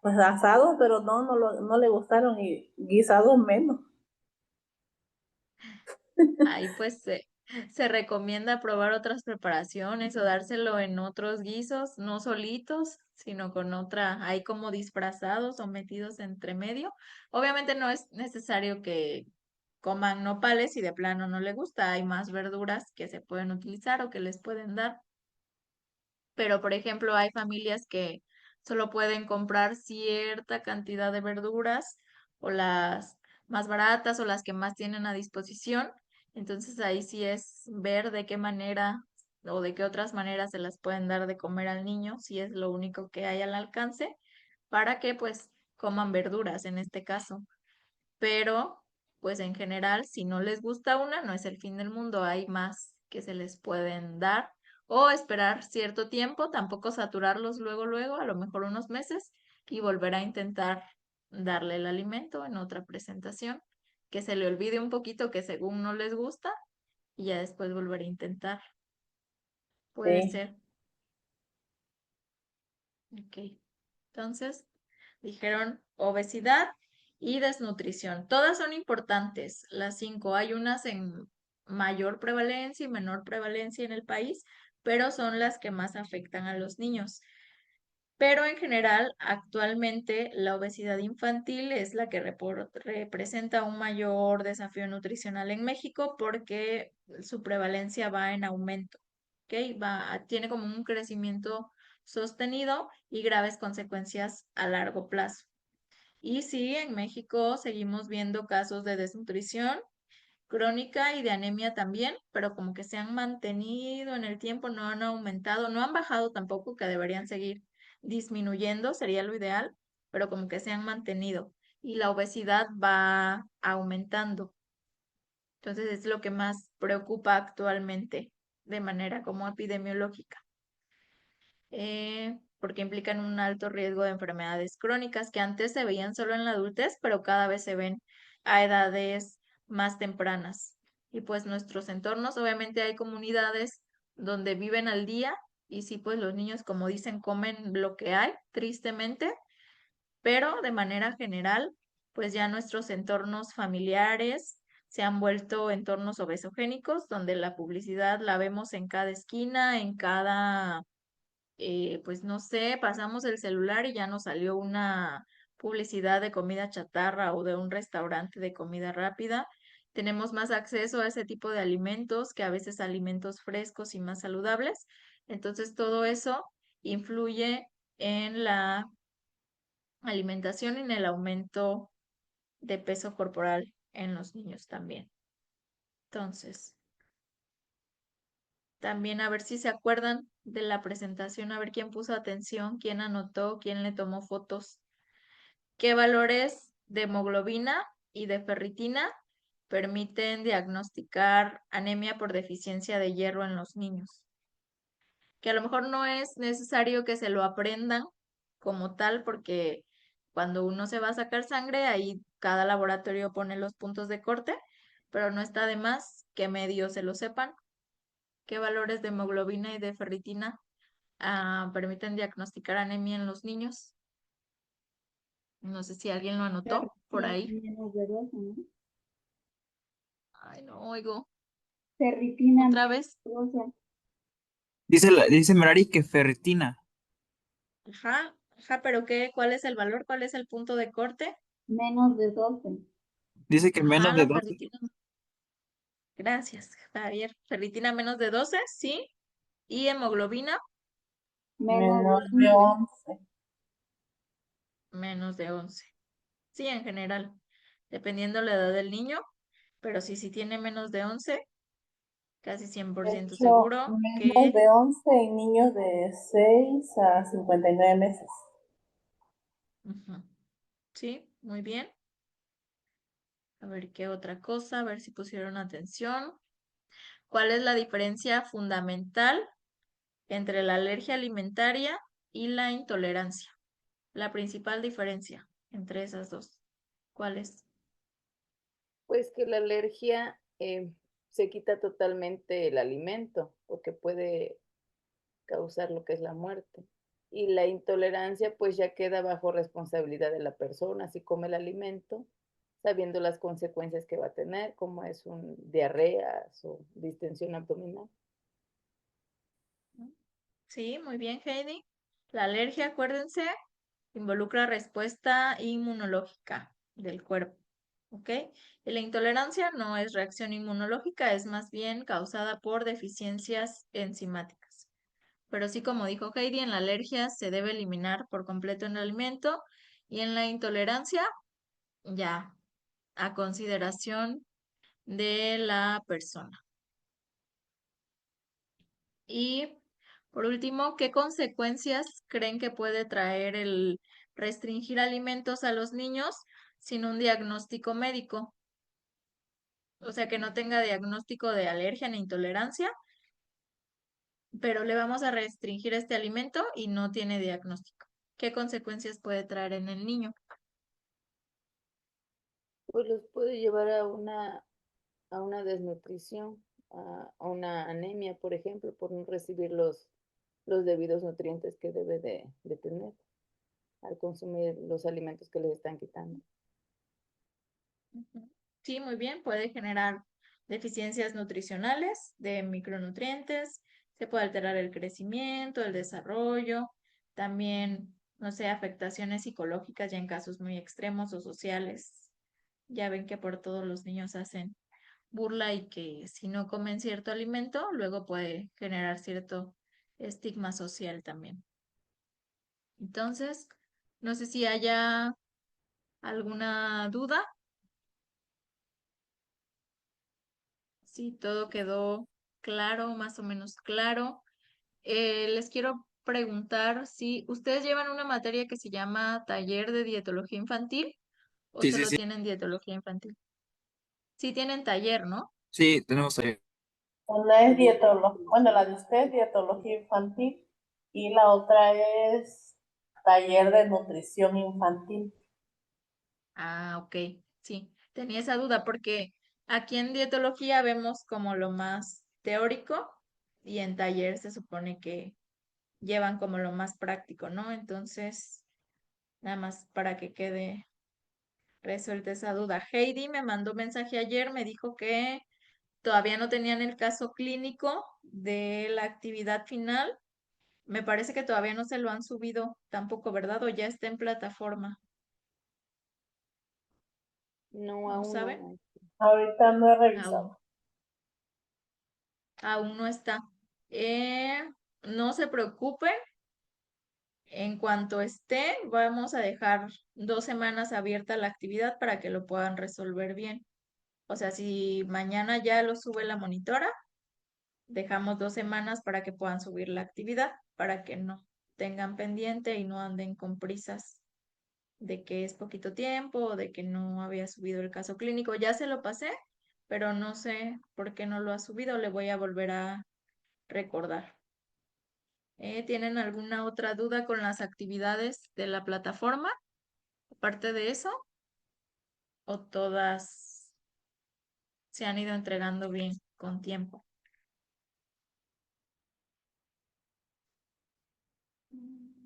pues asados, pero no le gustaron y guisados menos. Ahí pues se recomienda probar otras preparaciones o dárselo en otros guisos, no solitos, sino con otra, ahí como disfrazados o metidos entre medio. Obviamente no es necesario que coman nopales si de plano no le gusta, hay más verduras que se pueden utilizar o que les pueden dar. Pero, por ejemplo, hay familias que solo pueden comprar cierta cantidad de verduras o las más baratas o las que más tienen a disposición. Entonces ahí sí es ver de qué manera o de qué otras maneras se las pueden dar de comer al niño, si es lo único que hay al alcance, para que pues coman verduras en este caso. Pero pues en general, si no les gusta una, no es el fin del mundo, hay más que se les pueden dar o esperar cierto tiempo, tampoco saturarlos luego, a lo mejor unos meses y volver a intentar darle el alimento en otra presentación, que se le olvide un poquito que según no les gusta y ya después volver a intentar. Puede Sí, ser. Ok. Entonces, dijeron obesidad y desnutrición. Todas son importantes, las 5. Hay unas en mayor prevalencia y menor prevalencia en el país, pero son las que más afectan a los niños. Pero en general, actualmente la obesidad infantil es la que representa un mayor desafío nutricional en México porque su prevalencia va en aumento, ¿ok? Tiene como un crecimiento sostenido y graves consecuencias a largo plazo. Y sí, en México seguimos viendo casos de desnutrición crónica y de anemia también, pero como que se han mantenido en el tiempo, no han aumentado, no han bajado tampoco, que deberían seguir disminuyendo, sería lo ideal, pero como que se han mantenido y la obesidad va aumentando. Entonces es lo que más preocupa actualmente de manera como epidemiológica, porque implican un alto riesgo de enfermedades crónicas que antes se veían solo en la adultez, pero cada vez se ven a edades más tempranas. Y pues nuestros entornos, obviamente hay comunidades donde viven al día y sí, pues los niños, como dicen, comen lo que hay, tristemente, pero de manera general, pues ya nuestros entornos familiares se han vuelto entornos obesogénicos, donde la publicidad la vemos en cada esquina, en cada pues no sé, pasamos el celular y ya nos salió una publicidad de comida chatarra o de un restaurante de comida rápida. Tenemos más acceso a ese tipo de alimentos que a veces alimentos frescos y más saludables. Entonces todo eso influye en la alimentación y en el aumento de peso corporal en los niños también. Entonces, también a ver si se acuerdan de la presentación, a ver quién puso atención, quién anotó, quién le tomó fotos, qué valores de hemoglobina y de ferritina permiten diagnosticar anemia por deficiencia de hierro en los niños. Que a lo mejor no es necesario que se lo aprendan como tal, porque cuando uno se va a sacar sangre, ahí cada laboratorio pone los puntos de corte, pero no está de más que medio se lo sepan qué valores de hemoglobina y de ferritina permiten diagnosticar anemia en los niños. No sé si alguien lo anotó por ahí. Menos de 12, ¿no? Ay, no oigo. Ferritina Otra vez. menos 12. Dice Merari que ferritina. Ajá, pero ¿qué? ¿Cuál es el valor? ¿Cuál es el punto de corte? Menos de 12. Dice que menos Ajá, de la 12. ferritina. Gracias, Javier. Ferritina menos de 12, sí. Y hemoglobina Menos menos de de 11. 11. menos de 11. Sí, en general, dependiendo la edad del niño, pero sí tiene menos de 11, casi De 100% hecho, seguro menos que de 11 en niños de 6 a 59 meses. ujú. Sí, muy bien. A ver qué otra cosa, a ver si pusieron atención. ¿Cuál es la diferencia fundamental entre la alergia alimentaria y la intolerancia? La principal diferencia entre esas dos. ¿Cuál es? Pues que la alergia se quita totalmente el alimento, porque puede causar lo que es la muerte. Y la intolerancia pues ya queda bajo responsabilidad de la persona, si come el alimento, sabiendo las consecuencias que va a tener, como es un diarreas o distensión abdominal. Sí, muy bien, Heidi. La alergia, acuérdense, involucra respuesta inmunológica del cuerpo, ¿ok? Y la intolerancia no es reacción inmunológica, es más bien causada por deficiencias enzimáticas. Pero sí, como dijo Heidi, en la alergia se debe eliminar por completo el alimento y en la intolerancia ya a consideración de la persona. Y por último, ¿qué consecuencias creen que puede traer el restringir alimentos a los niños sin un diagnóstico médico? O sea, que no tenga diagnóstico de alergia ni intolerancia, pero le vamos a restringir este alimento y no tiene diagnóstico. ¿Qué consecuencias puede traer en el niño? Pues los puede llevar a una desnutrición, a una anemia, por ejemplo, por no recibir los debidos nutrientes que debe de tener al consumir los alimentos que les están quitando. Ujú. Sí, muy bien, puede generar deficiencias nutricionales de micronutrientes, se puede alterar el crecimiento, el desarrollo, también, no sé, afectaciones psicológicas ya en casos muy extremos o sociales. Ya ven que por todos los niños hacen burla y que si no comen cierto alimento, luego puede generar cierto estigma social también. Entonces, no sé si haya alguna duda. Sí, todo quedó claro, más o menos claro. Les quiero preguntar si ustedes llevan una materia que se llama Taller de Dietología Infantil o Sí, sí, solo sí. tienen dietología infantil. Sí tienen taller, ¿no? Sí, tenemos ahí. Una es dietología, bueno, la de usted es dietología infantil y la otra es taller de nutrición infantil. Ah, ok, sí. Tenía esa duda porque aquí en dietología vemos como lo más teórico y en taller se supone que llevan como lo más práctico, ¿no? Entonces, nada más para que quede resuelta esa duda. Heidi me mandó mensaje ayer, me dijo que todavía no tenían el caso clínico de la actividad final. Me parece que todavía no se lo han subido tampoco, ¿verdad? O ya está en plataforma, No, ¿no aún no, saben? maestra. Ahorita no he Aún, revisado. aún no está. Eh, no se preocupen. En cuanto esté, vamos a dejar 2 semanas abierta la actividad para que lo puedan resolver bien. O sea, si mañana ya lo sube la monitora, dejamos 2 semanas para que puedan subir la actividad, para que no tengan pendiente y no anden con prisas de que es poquito tiempo o de que no había subido el caso clínico. Ya se lo pasé, pero no sé por qué no lo ha subido. Le voy a volver a recordar. ¿Tienen alguna otra duda con las actividades de la plataforma? Aparte de eso, ¿o todas se han ido entregando bien con tiempo?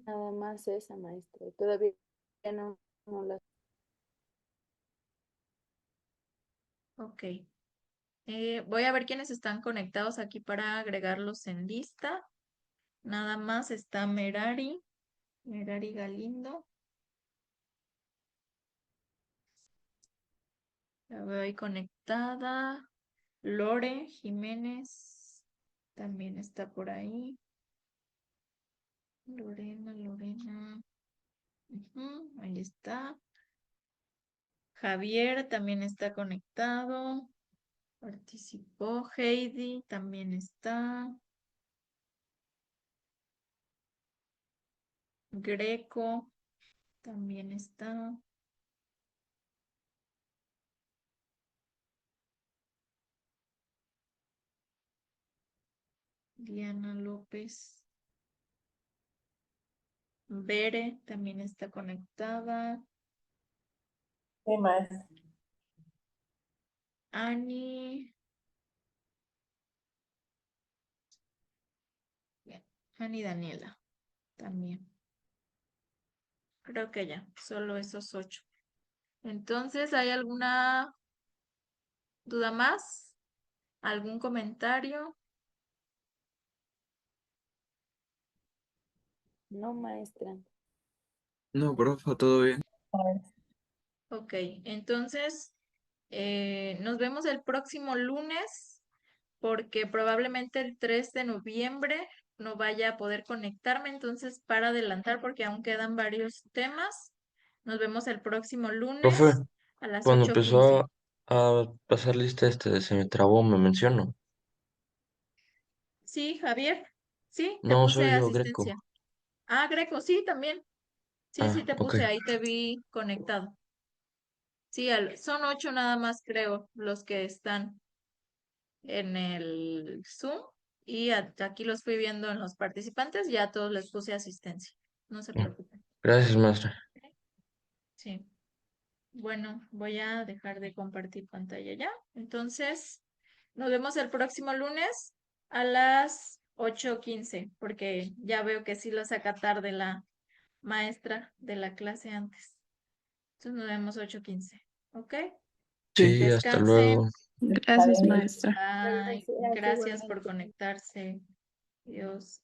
Nada más esa, maestra. Todavía no la. Ok. Voy a ver quiénes están conectados aquí para agregarlos en lista. Nada más está Merari Galindo. La veo ahí conectada. Lore Jiménez también está por ahí. Lorena. Ujú, ahí está. Javier también está conectado. Participó. Heidi también está. Greco también está. Diana López. Bere también está conectada. ¿Qué más? Ani. Bien. Ani Daniela también. Creo que ya, solo esos 8. Entonces, ¿hay alguna duda más? ¿Algún comentario? No, maestra. No, profe, todo bien. Ok, entonces nos vemos el próximo lunes porque probablemente el 3 de noviembre no vaya a poder conectarme, entonces para adelantar porque aún quedan varios temas, nos vemos el próximo lunes Profe, a las cuando 8:15. empezó a pasar lista, se me trabó, me mencionó. Sí, Javier, sí, te No, puse soy yo, Greco. asistencia. Ah, Greco, sí, también. Sí, sí, Ah, te ok. puse, ahí te vi conectado. Sí, son 8 nada más, creo, los que están en el Zoom y aquí los fui viendo en los participantes, ya a todos les puse asistencia. No se preocupen. Gracias, maestra. Sí. Bueno, voy a dejar de compartir pantalla ya. Entonces, nos vemos el próximo lunes a las 8:15, porque ya veo que sí lo saca tarde la maestra de la clase antes. Entonces nos vemos 8:15. ¿Ok? Sí. Sí, hasta luego. Descansen. Gracias, Bye. Gracias, Gracias por igualmente. conectarse. Adiós.